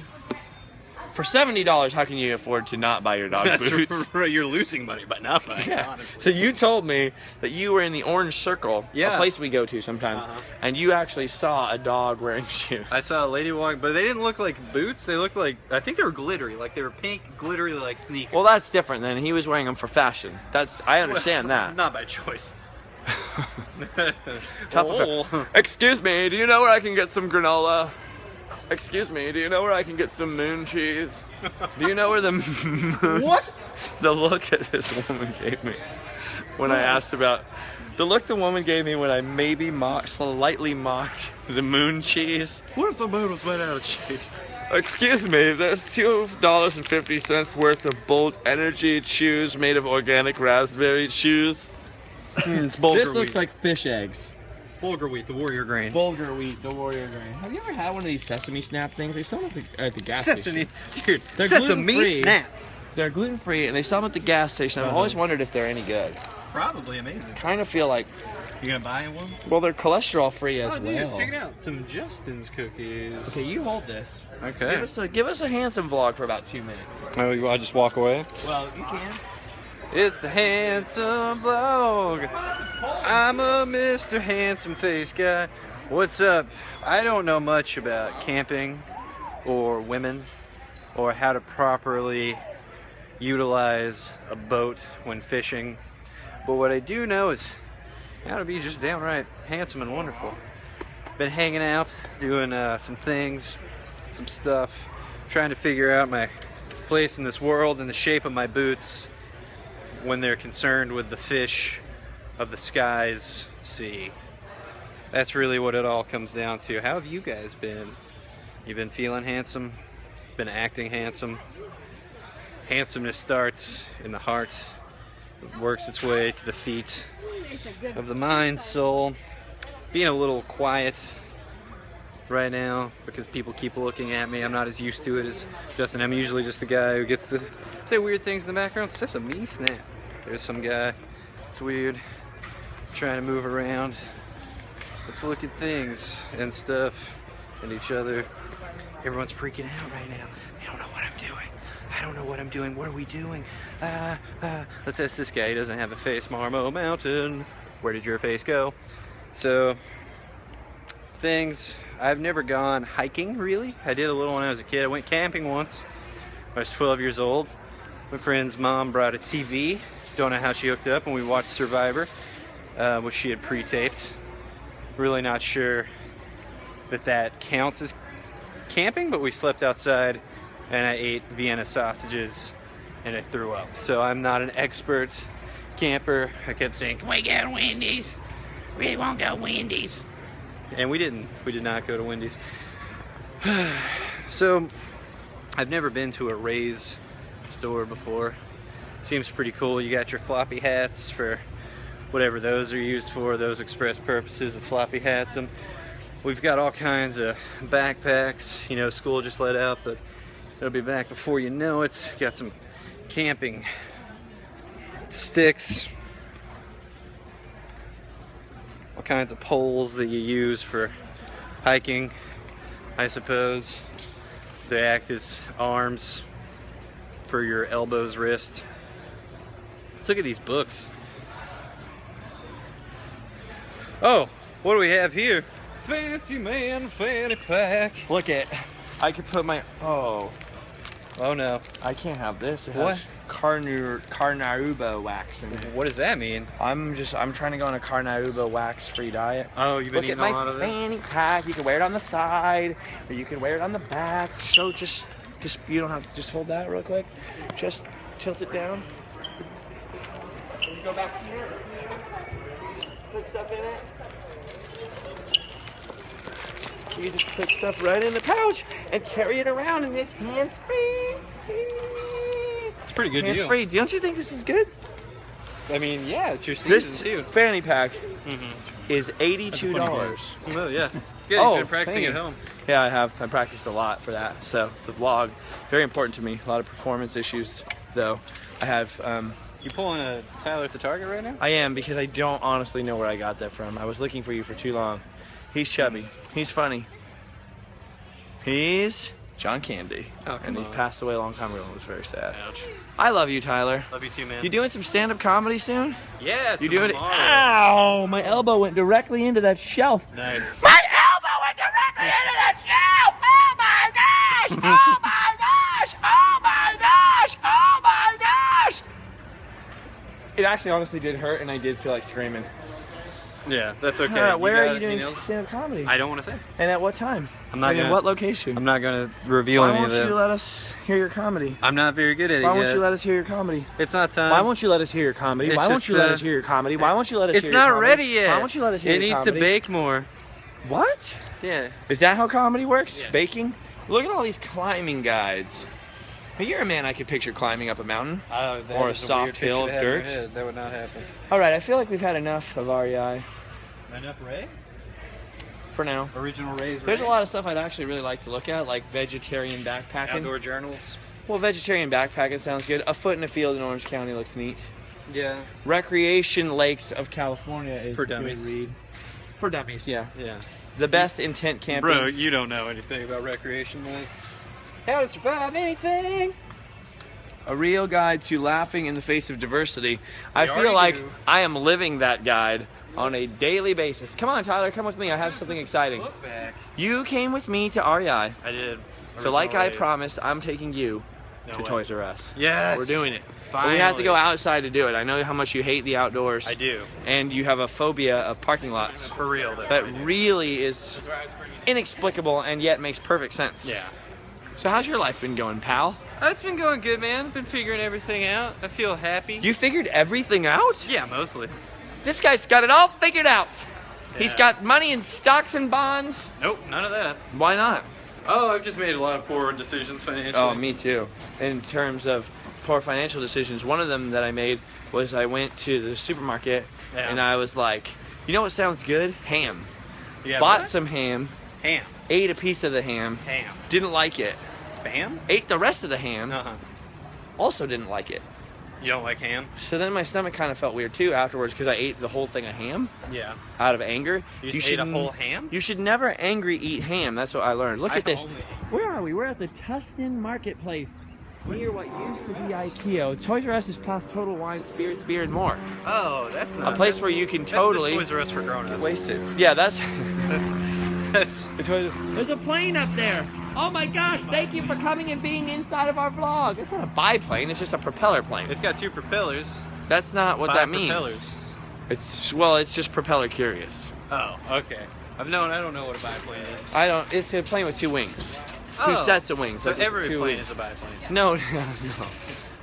For $70, how can you afford to not buy your dog boots? That's right. You're losing money by not buying. Yeah. Honestly. So you told me that you were in the Orange Circle, a Yeah. place we go to sometimes, Uh-huh. and you actually saw a dog wearing shoes. I saw a lady walk, but they didn't look like boots. They looked like, I think they were glittery, like they were pink, glittery like sneakers. Well, that's different than he was wearing them for fashion. I understand that. Not by choice. Tough affair. Excuse me, do you know where I can get some granola? Excuse me, do you know where I can get some moon cheese? Do you know where the What? the look that this woman gave me when I asked about the look the woman gave me when I slightly mocked the moon cheese? What if the moon was made out of cheese? Excuse me, there's $2.50 worth of Bolt Energy chews made of organic raspberry chews. It's bulgur This wheat. looks like fish eggs. Bulgur wheat, the warrior grain. Bulgur wheat, the warrior grain. Have you ever had one of these sesame snap things? They sell them at the gas Sesame, station. dude. They're Sesame gluten-free. snap. They're gluten free and they sell them at the gas station. I've always wondered if they're any good. Probably amazing. Kind of feel like, You gonna buy one? well, they're cholesterol free as Oh, dude, well. check it out. Some Justin's cookies. Okay, you hold this. Okay. Give us a handsome vlog for about 2 minutes. Oh, I just walk away? Well, you can. It's the Handsome Vlog. I'm a Mr. Handsome Face guy. What's up? I don't know much about camping or women or how to properly utilize a boat when fishing. But what I do know is how to be just downright handsome and wonderful. Been hanging out, doing some things, some stuff, trying to figure out my place in this world and the shape of my boots when they're concerned with the fish of the skies sea. That's really what it all comes down to. How have you guys been? You've been feeling handsome? Been acting handsome? Handsomeness starts in the heart, it works its way to the feet of the mind, soul. Being a little quiet right now because people keep looking at me. I'm not as used to it as Justin. I'm usually just the guy who gets to say weird things in the background. It's just a me snap. There's some guy. It's weird. Trying to move around. Let's look at things and stuff and each other. Everyone's freaking out right now. They don't know what I'm doing. I don't know what I'm doing. What are we doing? Let's ask this guy. He doesn't have a face. Marmo Mountain. Where did your face go? So, things. I've never gone hiking, really. I did a little when I was a kid. I went camping once. I was 12 years old. My friend's mom brought a TV. Don't know how she hooked it up, and we watched Survivor, which she had pre-taped. Really not sure that counts as camping, but we slept outside, and I ate Vienna sausages, and I threw up. So I'm not an expert camper, I kept saying, "Can we go to Wendy's? We won't go Wendy's." And we didn't. We did not go to Wendy's. So, I've never been to a Ray's store before. Seems pretty cool. You got your floppy hats for whatever those are used for, those express purposes of floppy hats. We've got all kinds of backpacks. You know, school just let out, but it'll be back before you know it. Got some camping sticks. All kinds of poles that you use for hiking, I suppose. They act as arms for your elbows, wrist. Let's look at these books. Oh, what do we have here? Fancy man fanny pack. Look at, I could put my, oh no. I can't have this. It What? has carnauba wax in it. What does that mean? I'm trying to go on a carnauba wax free diet. Oh, you've been Look at eating a lot my of it? fanny pack. You can wear it on the side, or you can wear it on the back. So just you don't have to, just hold that real quick. Just tilt it down. Go back here. Put stuff in it. You just put stuff right in the pouch and carry it around, and it's hands-free. It's a pretty good deal. Hands-free. Don't you think this is good? I mean, yeah, it's your season This too. fanny pack is $82. Oh yeah, it's good. Oh, He's been practicing thank at you. home. Yeah, I have. I practiced a lot for that. So the vlog, very important to me. A lot of performance issues, though. I have. You pulling a Tyler at the Target right now? I am, because I don't honestly know where I got that from. I was looking for you for too long. He's chubby. He's funny. He's John Candy. Oh, and he's on. passed away a long time ago. It was very sad. Ouch. I love you, Tyler. Love you too, man. You doing some stand-up comedy soon? Yeah, You doing it? Ow! My elbow went directly into that shelf. Nice. My elbow went directly into that shelf! Oh my gosh! Oh my gosh! Oh my gosh! Oh my gosh! It actually honestly did hurt, and I did feel like screaming. Yeah, that's okay. Where are got you it, doing know? stand-up comedy? I don't want to say. And at what time? I'm not And gonna. what location? I'm not gonna reveal Why any won't of that. you let us hear your comedy? I'm not very good at it Why yet. won't you let us hear your comedy? It's not time. Why won't you let us hear your comedy? It's Why won't just, you let us hear your comedy? Why won't you let us It's hear your not comedy? ready yet. Why won't you let us hear It your needs comedy? to bake more. What? Yeah. Is that how comedy works? Yes. Baking? Look at all these climbing guides. Hey, you're a man I could picture climbing up a mountain. Or a soft hill of dirt. That would not happen. All right, I feel like we've had enough of REI Enough Ray? for now. Original Ray's. There's a lot of stuff I'd actually really like to look at, like vegetarian backpacking. Outdoor journals. Well, vegetarian backpacking sounds good. A Foot in a Field in Orange County looks neat. Yeah. Recreation Lakes of California is For a good dummies. read. For dummies, yeah. Yeah. The best intent camping. Bro, you don't know anything about recreation lakes. How to survive anything. A real guide to laughing in the face of diversity. I feel already like do. I am living that guide on a daily basis. Come on, Tyler, come with me. I have something exciting. Look back. You came with me to REI. I did. So like I Original Ray's. promised, I'm taking you No to way. Toys R Us. Yes. We're doing it. But Finally. we have to go outside to do it. I know how much you hate the outdoors. I do. And you have a phobia of parking lots. For real, though. That I do. really is inexplicable and yet makes perfect sense. Yeah. So how's your life been going, pal? Oh, it's been going good, man. Been figuring everything out. I feel happy. You figured everything out? Yeah, mostly. This guy's got it all figured out. He's Yeah. got money in stocks and bonds. Nope, none of that. Why not? Oh, I've just made a lot of poor decisions financially. Oh, me too. In terms of poor financial decisions, one of them that I made was I went to the supermarket Yeah. and I was like, you know what sounds good? Ham. Yeah, Bought what? some ham, Ham. ate a piece of the ham, Ham. didn't like it. Spam? Ate the rest of the ham, Uh-huh. also didn't like it. You don't like ham? So then my stomach kind of felt weird too afterwards because I ate the whole thing of ham Yeah. out of anger. You just ate a whole ham? You should never angry eat ham. That's what I learned. Look I at this. only ate- Where are we? We're at the Tustin Marketplace. Near what used to be IKEA. Toys R Us is past Total Wine, Spirits, Beer, and more. Oh, that's not... A place that's- where you can that's totally the Toys R Us for grown-ups. get wasted. Yeah, that's... That's... There's a plane up there. Oh my gosh, thank you for coming and being inside of our vlog. It's not a biplane, it's just a propeller plane. It's got 2 propellers. That's not what 5 that means. propellers. It's just propeller curious. Oh, okay. I don't know what a biplane is. It's a plane with 2 wings. 2 Oh. sets of wings. So like every two plane wings. is a biplane. No, no.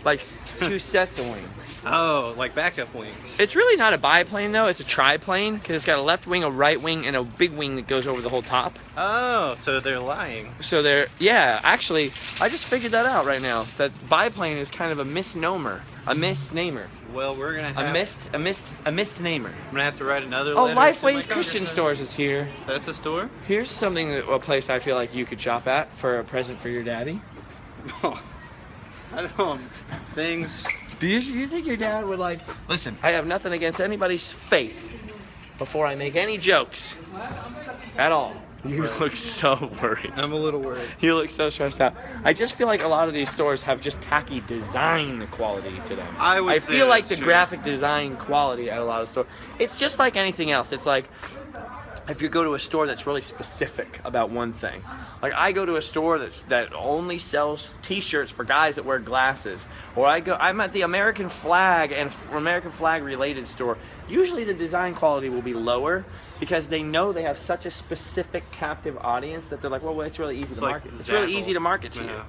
like 2 sets of wings. Oh, like backup wings. It's really not a biplane though, it's a triplane because it's got a left wing, a right wing, and a big wing that goes over the whole top. Oh, so they're lying. So they're, yeah, actually, I just figured that out right now. That biplane is kind of a misnomer. A misnamer. Well, we're gonna have A misnamer. I'm gonna have to write another Oh, letter. to my Lifeway's Christian congressman. Stores is here. That's a store? Here's something, a place I feel like you could shop at for a present for your daddy. I don't. Things. Do you think your dad would like... Listen, I have nothing against anybody's faith before I make any jokes at all. You look so worried. I'm a little worried. You look so stressed out. I just feel like a lot of these stores have just tacky design quality to them. I say feel like that's the true. graphic design quality at a lot of stores. It's just like anything else. It's like if you go to a store that's really specific about one thing. Like I go to a store that only sells t-shirts for guys that wear glasses. Or I'm at the American flag and American flag related store. Usually the design quality will be lower because they know they have such a specific captive audience that they're like, well, it's really easy to like market. It's really Zazzle. easy to market to you. Yeah.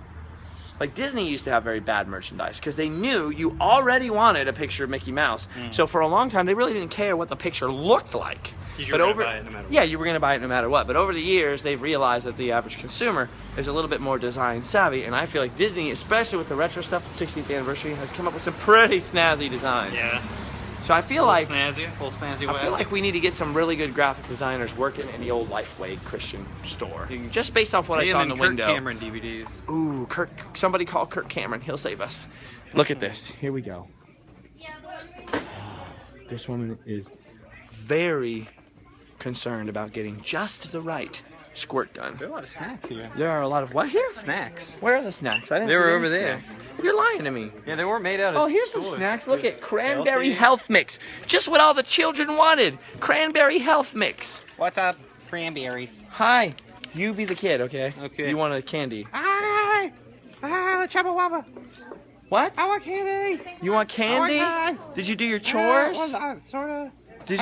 Like Disney used to have very bad merchandise because they knew you already wanted a picture of Mickey Mouse. So for a long time, they really didn't care what the picture looked like. You were gonna buy it no matter what. Yeah, you were going to buy it no matter what. But over the years, they've realized that the average consumer is a little bit more design savvy. And I feel like Disney, especially with the retro stuff, the 60th anniversary, has come up with some pretty snazzy designs. Yeah. So I feel like snazzy I feel like we need to get some really good graphic designers working in the old Lifeway Christian store. Just based off what I saw in the window. Kirk Cameron DVDs. Ooh, somebody call Kirk Cameron. He'll save us. Look at this. Here we go. This woman is very concerned about getting just the right squirt gun. There are a lot of snacks here. There are a lot of what here? Snacks. Where are the snacks? I didn't They see were any over there. snacks. You're lying to me. Yeah, they weren't made out of. Oh, here's some toys. snacks. Look There's at cranberry healthy- health mix. Just what all the children wanted. Cranberry health mix. What's up? Cranberries. Hi. You be the kid, okay? Okay. You want a candy. Ah, Chubba Wubba. What? I want candy. You want candy? Did you do your chores? Sorta. Did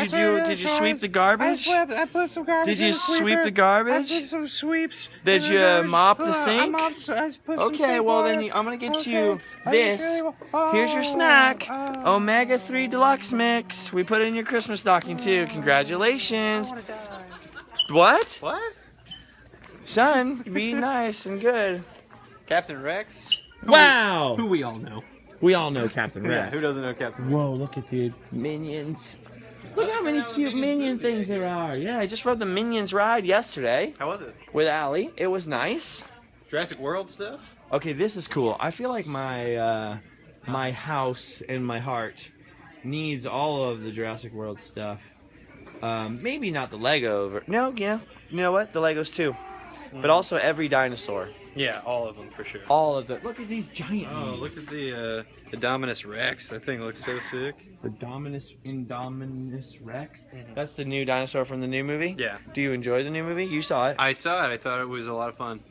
you sweep the garbage? I put some garbage. Did you in the sweep sweeper. the garbage? I put some sweeps. Did in you the garbage. mop the I sink? I put some Okay, sink well water. then I'm gonna get Okay. you I this. just really Here's your snack, Omega 3 Deluxe Mix. We put it in your Christmas stocking too. Congratulations. What? What? Son, be nice and good. Captain Rex. Wow. Who we all know. We all know Captain Yeah, Rex. who doesn't know Captain? Whoa, look at the minions. Look how many cute minion things there are. Yeah, I just rode the Minions ride yesterday How was it? with Allie. It was nice. Jurassic World stuff. Okay, this is cool. I feel like my house and my heart needs all of the Jurassic World stuff. Maybe not the Lego. No, yeah. You know what? The Legos too. But also every dinosaur. Yeah, all of them for sure. All of them. Look at these giant Oh, look at the Dominus Rex. That thing looks so sick. The Indominus Rex. That's the new dinosaur from the new movie? Yeah. Do you enjoy the new movie? You saw it. I saw it. I thought it was a lot of fun.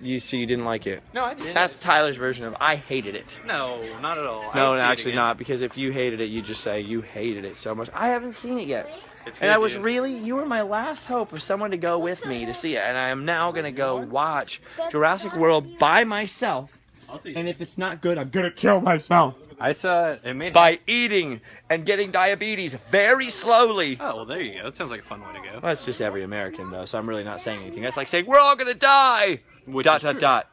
You see, you didn't like it. No, I did. That's Tyler's version of I hated it. No, not at all. I No, would see it actually again. not, because if you hated it, you just say you hated it so much. I haven't seen it yet. It's And good, I was dude. you were my last hope of someone to go with me to see it. And I am now going to go watch Jurassic World by myself. I'll see. And if it's not good, I'm going to kill myself I saw it. It made. by eating and getting diabetes very slowly. Oh, well, there you go. That sounds like a fun way to go. Well, that's just every American, though, so I'm really not saying anything. That's like saying, we're all going to die. Which Dot, is dot, true. dot.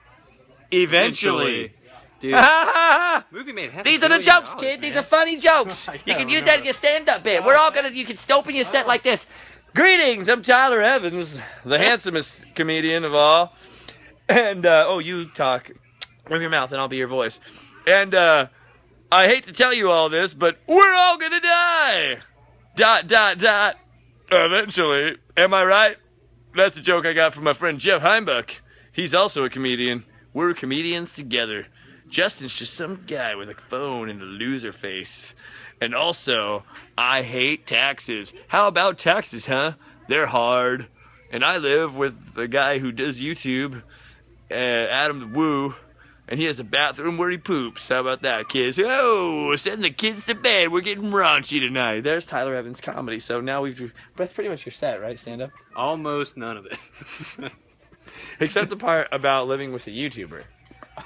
Eventually. Dude, Ah! movie made half These $1 are the billion, jokes, kid. These man. are funny jokes. I You know, can use I that know. in your stand-up bit. We're all gonna. You can open your set like this. Greetings, I'm Tyler Evans, the handsomest comedian of all. And you talk with your mouth, and I'll be your voice. And I hate to tell you all this, but we're all gonna die. Dot dot dot. Eventually, am I right? That's a joke I got from my friend Jeff Heimbuck. He's also a comedian. We're comedians together. Justin's just some guy with a phone and a loser face. And also, I hate taxes. How about taxes, huh? They're hard. And I live with a guy who does YouTube, Adam the Woo, and he has a bathroom where he poops. How about that, kids? Oh, send the kids to bed. We're getting raunchy tonight. There's Tyler Evans comedy. So now that's pretty much your set, right? Stand up? Almost none of it. Except the part about living with a YouTuber.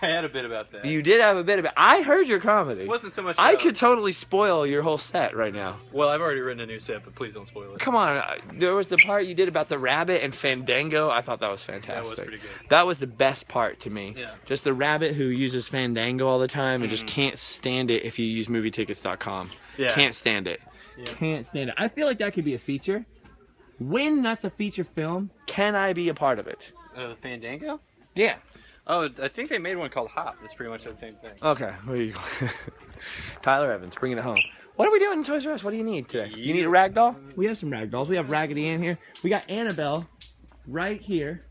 I had a bit about that. You did have a bit of it. I heard your comedy. It wasn't so much I about- could totally spoil your whole set right now. Well, I've already written a new set, but please don't spoil it. Come on, there was the part you did about the rabbit and Fandango. I thought that was fantastic. That was pretty good. That was the best part to me. Yeah. Just the rabbit who uses Fandango all the time and just can't stand it if you use movietickets.com. Yeah. Can't stand it. Yeah. Can't stand it. I feel like that could be a feature. When that's a feature film, can I be a part of it? Fandango? Yeah. Oh, I think they made one called Hop. That's pretty much that same thing. Okay. There you go. Tyler Evans, bringing it home. What are we doing in Toys R Us? What do you need today? You need a rag doll? We have some rag dolls. We have Raggedy Ann here. We got Annabelle right here.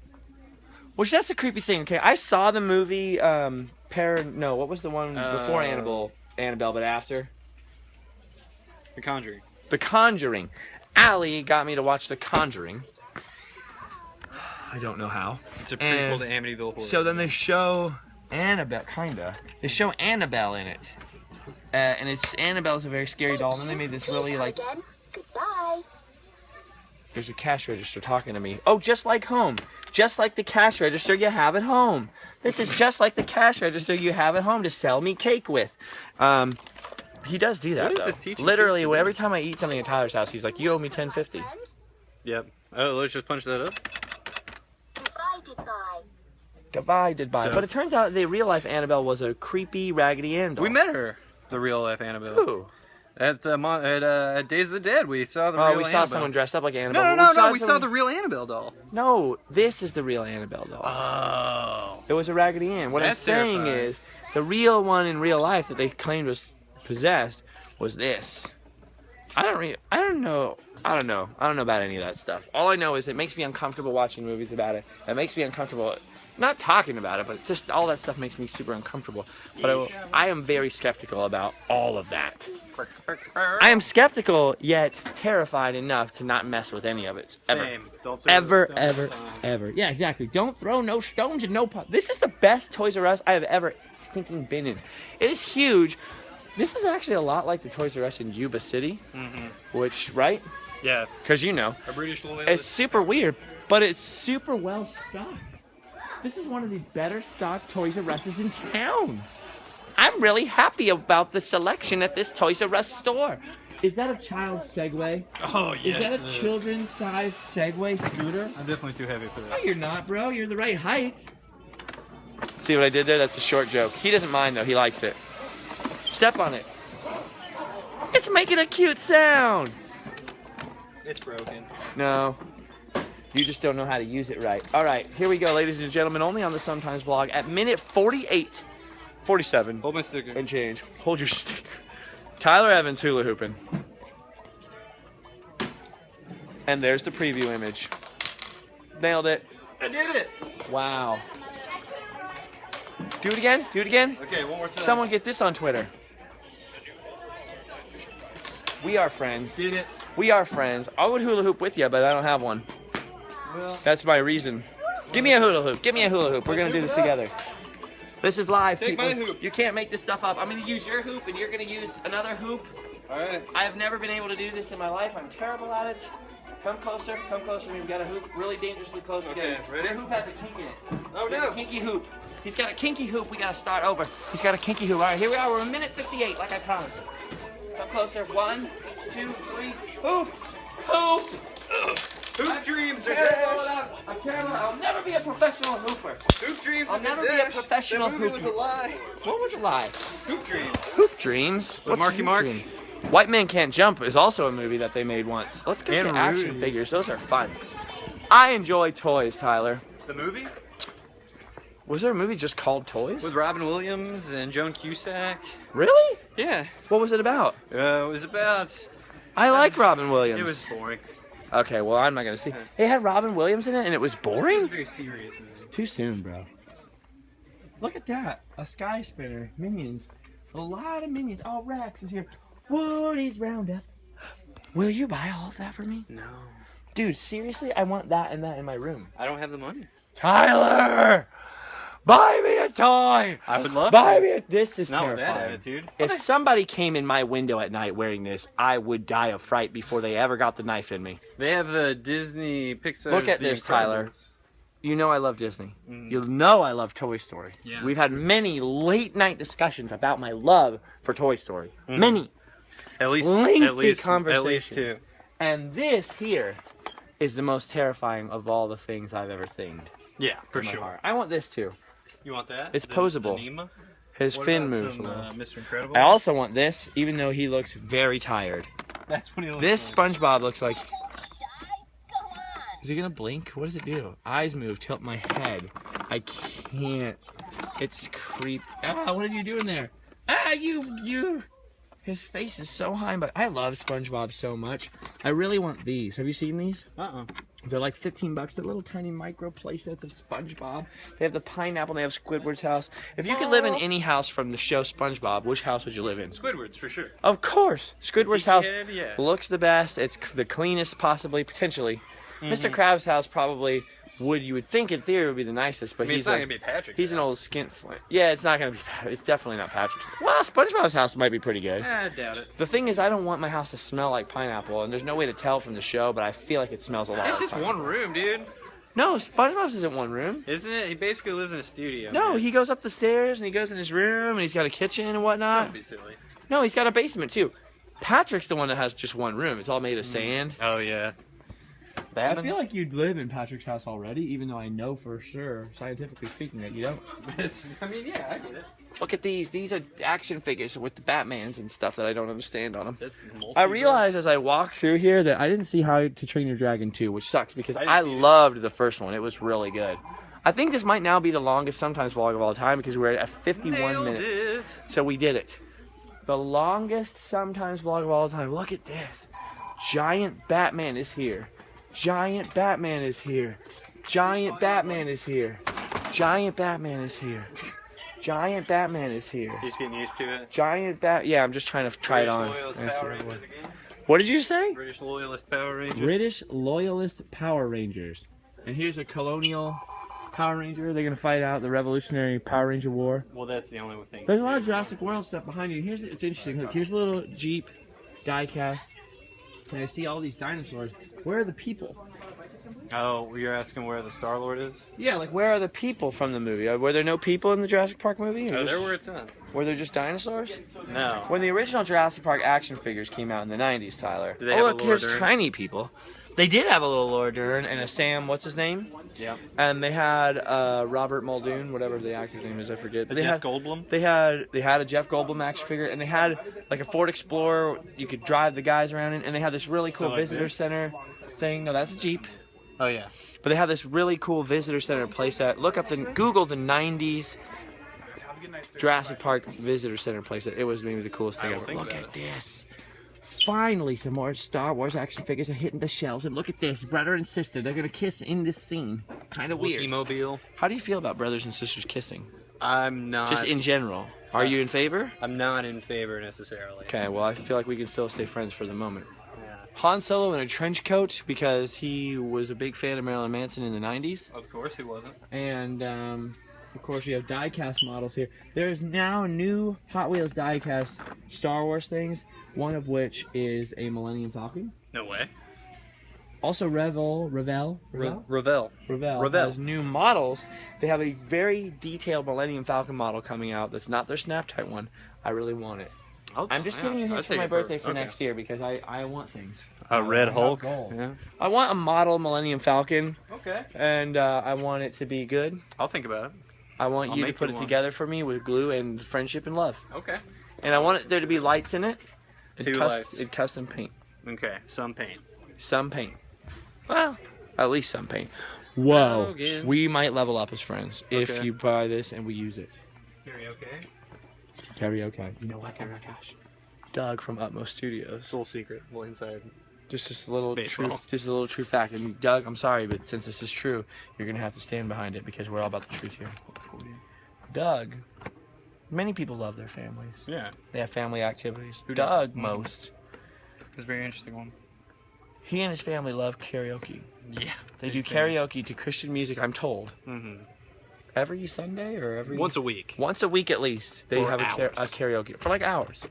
Which that's a creepy thing, okay? I saw the movie no, what was the one before Annabelle, but after? The Conjuring. The Conjuring. Allie got me to watch The Conjuring. I don't know how. It's a prequel to Amityville Horror. So then they show Annabelle, kinda. They show Annabelle in it. And it's Annabelle's a very scary doll. And then they made this really like... Goodbye. There's a cash register talking to me. Oh, just like home. Just like the cash register you have at home. This is just like the cash register you have at home to sell me cake with. He does do that, What is though. this teaching Literally, kids to do? every time I eat something at Tyler's house, he's like, you owe me $10.50. Yep. Oh, let's just punch that up. Goodbye. Divided by. So- But it turns out the real life Annabelle was a creepy Raggedy Ann doll. We met her, the real life Annabelle. Who? At the at Days of the Dead. We saw the real Oh, Annabelle. we saw someone dressed up like Annabelle. No. We saw someone- the real Annabelle doll. No, this is the real Annabelle doll. Oh. It was a Raggedy Ann. What That's I'm saying terrifying. is, the real one in real life that they claimed was possessed was this. I don't know about any of that stuff. All I know is it makes me uncomfortable watching movies about it. It makes me uncomfortable, not talking about it, but just all that stuff makes me super uncomfortable. But I am very skeptical about all of that. I am skeptical yet terrified enough to not mess with any of it. Ever. Same. Don't throw Ever, stones. ever, ever. Yeah, exactly. Don't throw no stones and no pot. This is the best Toys R Us I have ever stinking been in. It is huge. This is actually a lot like the Toys R Us in Yuba City, which, right? Yeah. Because you know, A British loyalist. it's super weird, but it's super well stocked. This is one of the better stocked Toys R Us's in town. I'm really happy about the selection at this Toys R Us store. Is that a child's Segway? Oh, yes. Is that it a is. children's sized Segway scooter? I'm definitely too heavy for No, that. you're not, bro. You're the right height. See what I did there? That's a short joke. He doesn't mind, though. He likes it. Step on it. It's making a cute sound. It's broken. No. You just don't know how to use it right. All right, here we go, ladies and gentlemen. Only on the Sometimes vlog at minute 48. 47 Hold my sticker. and change. Hold your sticker. Tyler Evans hula hooping. And there's the preview image. Nailed it. I did it! Wow. Do it again. Do it again. Okay, one more time. Someone get this on Twitter. We are friends. Did it. We are friends. I would hula hoop with you, but I don't have one. Well, That's my reason. Give me a hula hoop. Give me a hula hoop. We're gonna do this together. This is live, Take people. my hoop. You can't make this stuff up. I'm gonna use your hoop, and you're gonna use another hoop. alright. I have never been able to do this in my life. I'm terrible at it. Come closer. Come closer. We've got a hoop really dangerously close Okay, together. ready? Your hoop has a kink in it. Oh, There's a no. kinky hoop. He's got a kinky hoop. We gotta start over. He's got a kinky hoop. All right, here we are. We're a minute 58, like I promised. Come closer. 1, 2, 3. Hoop. Hoop. Hoop dreams are Terrible dashed. at- I'm terrible. I'll never be a professional hooper. Hoop dreams I'll have been never be a dashed. professional That movie was a hooper. lie. What was a lie? Hoop dreams. Hoop Dreams. What's Marky Hoop Mark? Dream? White Man Can't Jump is also a movie that they made once. Let's go And to action Rudy. figures. Those are fun. I enjoy toys, Tyler. The movie? Was there a movie just called Toys? With Robin Williams and Joan Cusack. Really? Yeah. What was it about? It was about... I like Robin Williams. It was boring. Okay, well, I'm not going to see. It had Robin Williams in it and it was It was a boring? very serious movie. Too soon, bro. Look at that. A sky spinner. Minions. A lot of minions. Oh, Rex is here. Woody's Roundup. Will you buy all of that for me? No. Dude, seriously, I want that and that in my room. I don't have the money. Tyler! Buy me a toy! I would love Buy to. me a... This is Not with that terrifying. attitude. If somebody came in my window at night wearing this, I would die of fright before they ever got the knife in me. They have the Disney Pixar. Look at this, Tyler. you know I love Disney. You know I love Toy Story. Yeah. We've had many late night discussions about my love for Toy Story. Many. At least Lengthy At conversation. least 2. And this here is the most terrifying of all the things I've ever thinged. Yeah, for in my sure. heart. I want this too. You want that? It's posable. The Nemo? His What fin about moves a some, little. Mr. Incredible? I also want this, even though he looks very tired. That's what he looks This like. SpongeBob looks like... Is he gonna blink? What does it do? Eyes move, tilt my head. I can't. It's creep. Ah, what are you doing there? Ah, you. His face is so high, but I love SpongeBob so much. I really want these. Have you seen these? They're like $15. They're little tiny micro play sets of SpongeBob. They have the pineapple. They have Squidward's house. If you could live in any house from the show SpongeBob, which house would you live in? Squidward's for sure. Of course, Squidward's house Head, yeah. looks the best. It's the cleanest, possibly, potentially. Mr. Krabs' house probably you would think in theory would be the nicest, but I mean, he's it's not like, gonna be Patrick's he's an house. old skinflint. Yeah, it's not gonna be. It's definitely not Patrick's. Well, SpongeBob's house might be pretty good. I doubt it. The thing is, I don't want my house to smell like pineapple, and there's no way to tell from the show, but I feel like it smells a lot. It's like just pineapple. one room, dude. No, SpongeBob's isn't one room. Isn't it? He basically lives in a studio. No, man. he goes up the stairs and he goes in his room and he's got a kitchen and whatnot. Don't be silly. No, he's got a basement too. Patrick's the one that has just one room. It's all made of sand. Oh yeah. I feel like you'd live in Patrick's house already, even though I know for sure, scientifically speaking, that you don't. I mean, yeah, I get it. Look at these. These are action figures with the Batmans and stuff that I don't understand on them. I realized as I walked through here that I didn't see How to Train Your Dragon 2, which sucks because I loved the first one. It was really good. I think this might now be the longest sometimes vlog of all time because we're at 51 minutes. So we did it. The longest sometimes vlog of all time. Look at this. Giant Batman is here. Giant Batman is here. Giant Batman is here. Giant Batman is here. Giant Batman is here. He's getting used to it. Giant Bat. Yeah, I'm just trying to try it on. British Loyalist Power Rangers again. What did you say? British Loyalist Power Rangers. British Loyalist Power Rangers. And here's a colonial Power Ranger. They're gonna fight out the Revolutionary Power Ranger War. Well, that's the only thing. There's a lot of Jurassic World stuff behind you. Here's it's interesting. Look, here's a little Jeep die-cast. And I see all these dinosaurs. Where are the people? Oh, you're asking where the Star-Lord is? Yeah, like where are the people from the movie? Were there no people in the Jurassic Park movie? Oh, there were a ton. Were there just dinosaurs? No. When the original Jurassic Park action figures came out in the 90s, Tyler. Did they Oh, have a look, Laura here's Dern? tiny people. They did have a little Laura Dern and a Sam, what's his name? Yeah. And they had Robert Muldoon, whatever the actor's name is, I forget. But they Jeff had Goldblum? They had a Jeff Goldblum action figure, and they had like a Ford Explorer you could drive the guys around in, and they had this really cool So like visitor this? center thing. No, that's a Jeep. Oh, yeah. But they have this really cool visitor center playset. Look up Google the 90s Jurassic Park visitor center playset. It was maybe the coolest thing I will ever. think Look about at this. Finally, some more Star Wars action figures are hitting the shelves. And look at this, brother and sister. They're gonna kiss in this scene. Kind of weird. Wookiee-mobile. How do you feel about brothers and sisters kissing? I'm not. Just in general. Are you in favor? I'm not in favor necessarily. Okay, well, I feel like we can still stay friends for the moment. Yeah. Han Solo in a trench coat because he was a big fan of Marilyn Manson in the 90s. Of course he wasn't. And, of course, we have die-cast models here. There's now new Hot Wheels die-cast Star Wars things, one of which is a Millennium Falcon. No way. Also, Revel Ravel. has new models. They have a very detailed Millennium Falcon model coming out that's not their Snap-type one. I really want it. I'm just giving you hints for my birthday for next year because I want things. A Red I Hulk. have goals. Yeah. I want a model Millennium Falcon, Okay. and I want it to be good. I'll think about it. I want I'll you to make put you it one. together for me with glue and friendship and love. Okay. And I want there to be lights in it. Two lights. And custom paint. Okay. Some paint. Some paint. Well, at least some paint. Whoa. Again. We might level up as friends if Okay. you buy this and we use it. Karaoke. Karaoke. You know what? Oh my gosh. Doug from Utmost Studios. It's a little secret. Well, inside. Just a little Baseball. truth. Just a little true fact. And Doug, I'm sorry, but since this is true, you're gonna have to stand behind it because we're all about the truth here. Doug. Many people love their families. Yeah. They have family activities. Who Doug, doesn't? most. It's a very interesting one. He and his family love karaoke. Yeah. They do karaoke to Christian music, I'm told. Mm-hmm. Every Sunday or every... Once a week. Once a week at least. They For have a hours. karaoke. For like hours.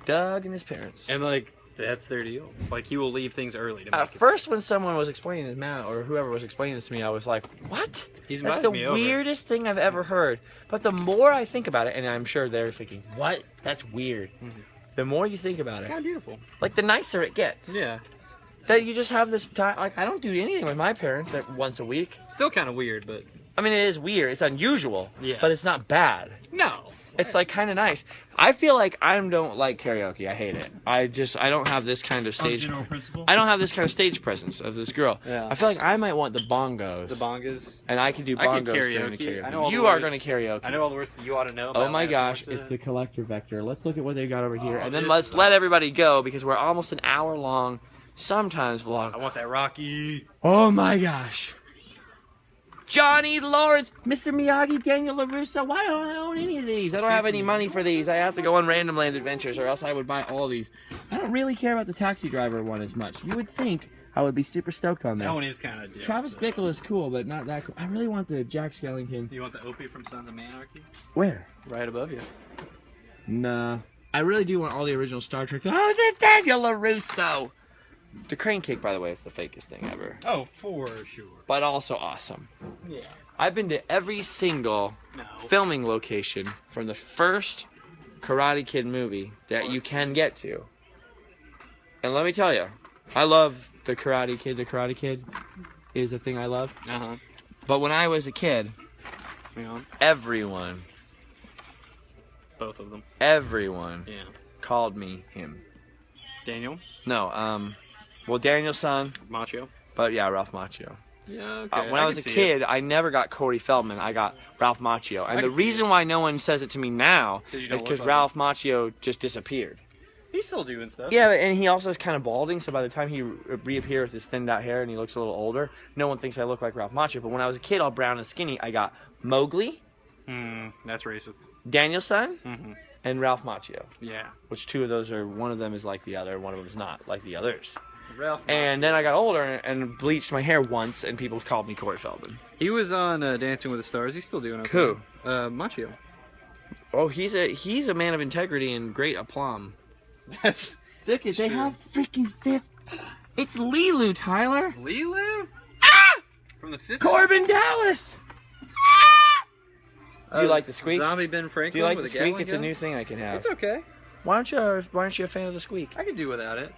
Doug and his parents. And like That's their deal. Like, he will leave things early to make At first, when someone was explaining this, Matt or whoever was explaining this to me, I was like, "What? He's That's invited the me over." weirdest thing I've ever heard." But the more I think about it, and I'm sure they're thinking, "What? That's weird." The more you think about it, Kind of beautiful. like the nicer it gets. Yeah. That you just have this time. Like, I don't do anything with my parents like once a week. Still kind of weird, but I mean, it is weird. It's unusual. Yeah. But it's not bad. no. It's like kind of nice. I feel like I don't like karaoke. I hate it. I don't have this kind of stage. General principle. I don't have this kind of stage presence of this girl. Yeah. I feel like I might want the bongos. The bongas. And I can do I bongos could during the karaoke. karaoke. I know all the You are words. going to karaoke. I know all the words that you ought to know about. Oh my Last gosh, Horse. it's the collector vector. Let's look at what they got over here. Oh, And then this let's is let awesome. everybody go because we're almost an hour long, sometimes I vlog. want that Rocky. Oh my gosh. Johnny Lawrence, Mr. Miyagi, Daniel LaRusso. Why don't I own any of these? I don't have any money for these. I have to go on Random Land Adventures or else I would buy all these. I don't really care about the Taxi Driver one as much. You would think I would be super stoked on That that. one is kind of. Travis Bickle is cool, but not that cool. I really want the Jack Skellington. You want the Opie from Sons of Anarchy? Where? Right above you. Nah. I really do want all the original Star Trek. Oh, the Daniel LaRusso! The crane kick, by the way, is the fakest thing ever. Oh, for sure. But also awesome. Yeah. I've been to every single No. filming location from the first Karate Kid movie that you can get to. And let me tell you, I love the Karate Kid. The Karate Kid is a thing I love. Uh-huh. But when I was a kid, Hang on. everyone Both of them. Yeah. called me him. Daniel. No, well, Daniel's son, Macho. but yeah, Ralph Macchio. Yeah, okay. When I was a kid, I never got Corey Feldman. I got Ralph Macchio. And I the can see reason why no one says it to me now 'Cause you is don't look because like Ralph Macchio just disappeared. He's still doing stuff. Yeah, and he also is kind of balding, so by the time he reappears with his thinned out hair and he looks a little older, no one thinks I look like Ralph Macchio. But when I was a kid, all brown and skinny, I got Mowgli, That's racist. Daniel's son, Mm-hmm. and Ralph Macchio. Yeah. Which two of those are, one of them is like the other, one of them is not like the others. Ralph. And then I got older and bleached my hair once, and people called me Corey Feldman. He was on Dancing with the Stars. He's still doing okay. Who? Macho. Oh, he's a man of integrity and great aplomb. That's Look, they have freaking fifth. It's Lilu, Tyler. Lilu? Ah! From the 50s? Corbin Dallas. You like the squeak? Zombie Ben Franklin Do you like with the a squeak? Gatling It's a gun? new thing I can have. It's okay. Why aren't you a fan of the squeak? I could do without it.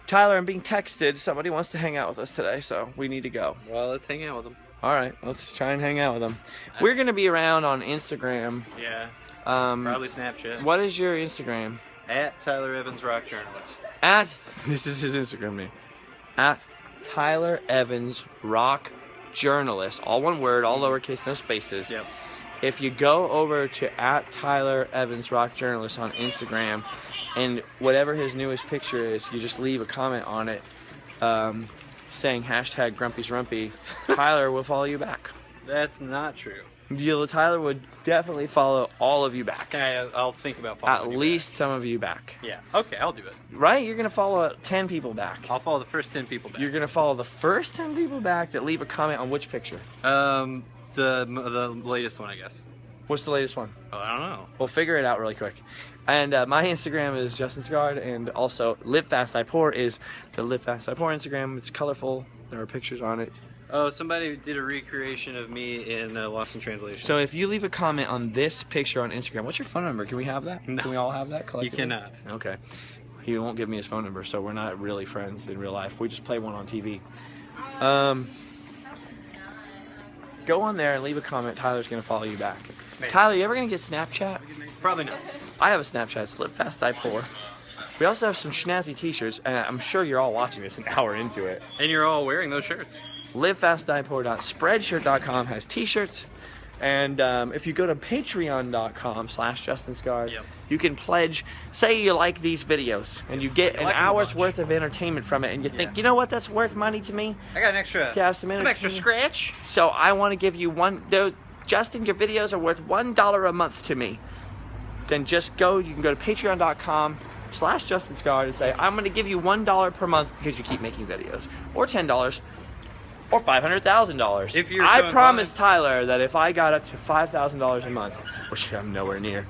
Tyler, I'm being texted. Somebody wants to hang out with us today, so we need to go. Well, let's hang out with him. All right, let's try and hang out with them. We're gonna be around on Instagram. Yeah. Probably Snapchat. What is your Instagram? At Tyler Evans Rock Journalist. This is his Instagram name. At Tyler Evans Rock Journalist. All one word, all lowercase, no spaces. Yep. If you go over to at Tyler Evans Rock Journalist on Instagram, and whatever his newest picture is, you just leave a comment on it saying hashtag Grumpy's Rumpy, Tyler will follow you back. That's not true. Tyler would definitely follow all of you back. Okay, I'll think about following At you least some of you back. back. Yeah. Okay, I'll do it. Right? You're going to follow 10 people back. I'll follow the first 10 people back. You're going to follow the first 10 people back that leave a comment on which picture? The latest one, I guess. What's the latest one? Oh, I don't know. We'll figure it out really quick. And my Instagram is Justin Scard, and also Live Fast I Pour is the Live Fast I Pour Instagram. It's colorful. There are pictures on it. Oh, somebody did a recreation of me in Lost in Translation. So if you leave a comment on this picture on Instagram, what's your phone number? Can we have that? No. Can we all have that you collectively? cannot. Okay. He won't give me his phone number, so we're not really friends in real life. We just play one on TV. Go on there and leave a comment. Tyler's going to follow you back. Man. Tyler, you ever going to get Snapchat? Probably not. I have a Snapchat. It's Live Fast I Pour. We also have some snazzy t-shirts, and I'm sure you're all watching this an hour into it. And you're all wearing those shirts. LiveFastDiePoor.spreadshirt.com has t-shirts. And if you go to patreon.com/JustinScard, Yep. you can pledge, say you like these videos, and you get I an like them a hour's bunch. worth of entertainment from it, and you think, Yeah. you know what, that's worth money to me? I got an extra. To have some extra entertainment. scratch. So I want to give you Justin, your videos are worth $1 a month to me. Then just you can go to patreon.com/JustinScard and say, I'm going to give you $1 per month because you keep making videos. Or $10. Or $500,000. If you're I so promised Tyler that if I got up to $5,000 a month, which I'm nowhere near,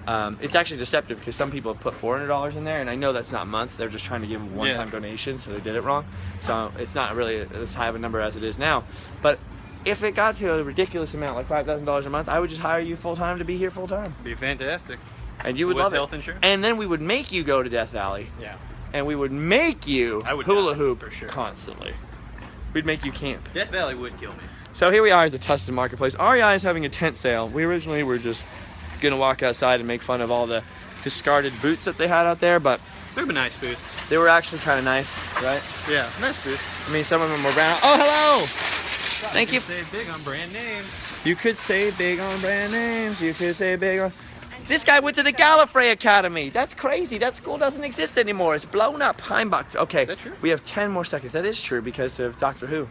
It's actually deceptive because some people have put $400 in there, and I know that's not a month. They're just trying to give a one-time donation, so they did it wrong. So it's not really as high of a number as it is now. But if it got to a ridiculous amount, like $5,000 a month, I would just hire you full-time to be here full-time. Be fantastic. And you would With love health it. insurance? And then we would make you go to Death Valley. Yeah. And we would make you I would hula die, hoop for sure. constantly. We'd make you camp. Death Valley would kill me. So here we are at the Tustin Marketplace. REI is having a tent sale. We originally were just gonna walk outside and make fun of all the discarded boots that they had out there, but They're nice boots. they were actually kind of nice, right? Yeah, nice boots. I mean, some of them were brown. Oh, hello! Thank you. Save big on brand names. You could say big on brand names. You could say big on... This guy went to the Gallifrey Academy. That's crazy. That school doesn't exist anymore. It's blown up. Heimbach. Okay, Is that true? we have 10 more seconds. That is true because of Doctor Who.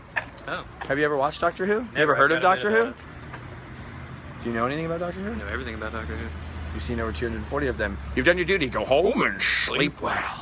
Oh. Have you ever watched Doctor Who? Never. Ever heard of I've got a Doctor bit Who? of Do you know anything about Doctor Who? I know everything about Doctor Who. You've seen over 240 of them. You've done your duty. Go home and sleep well.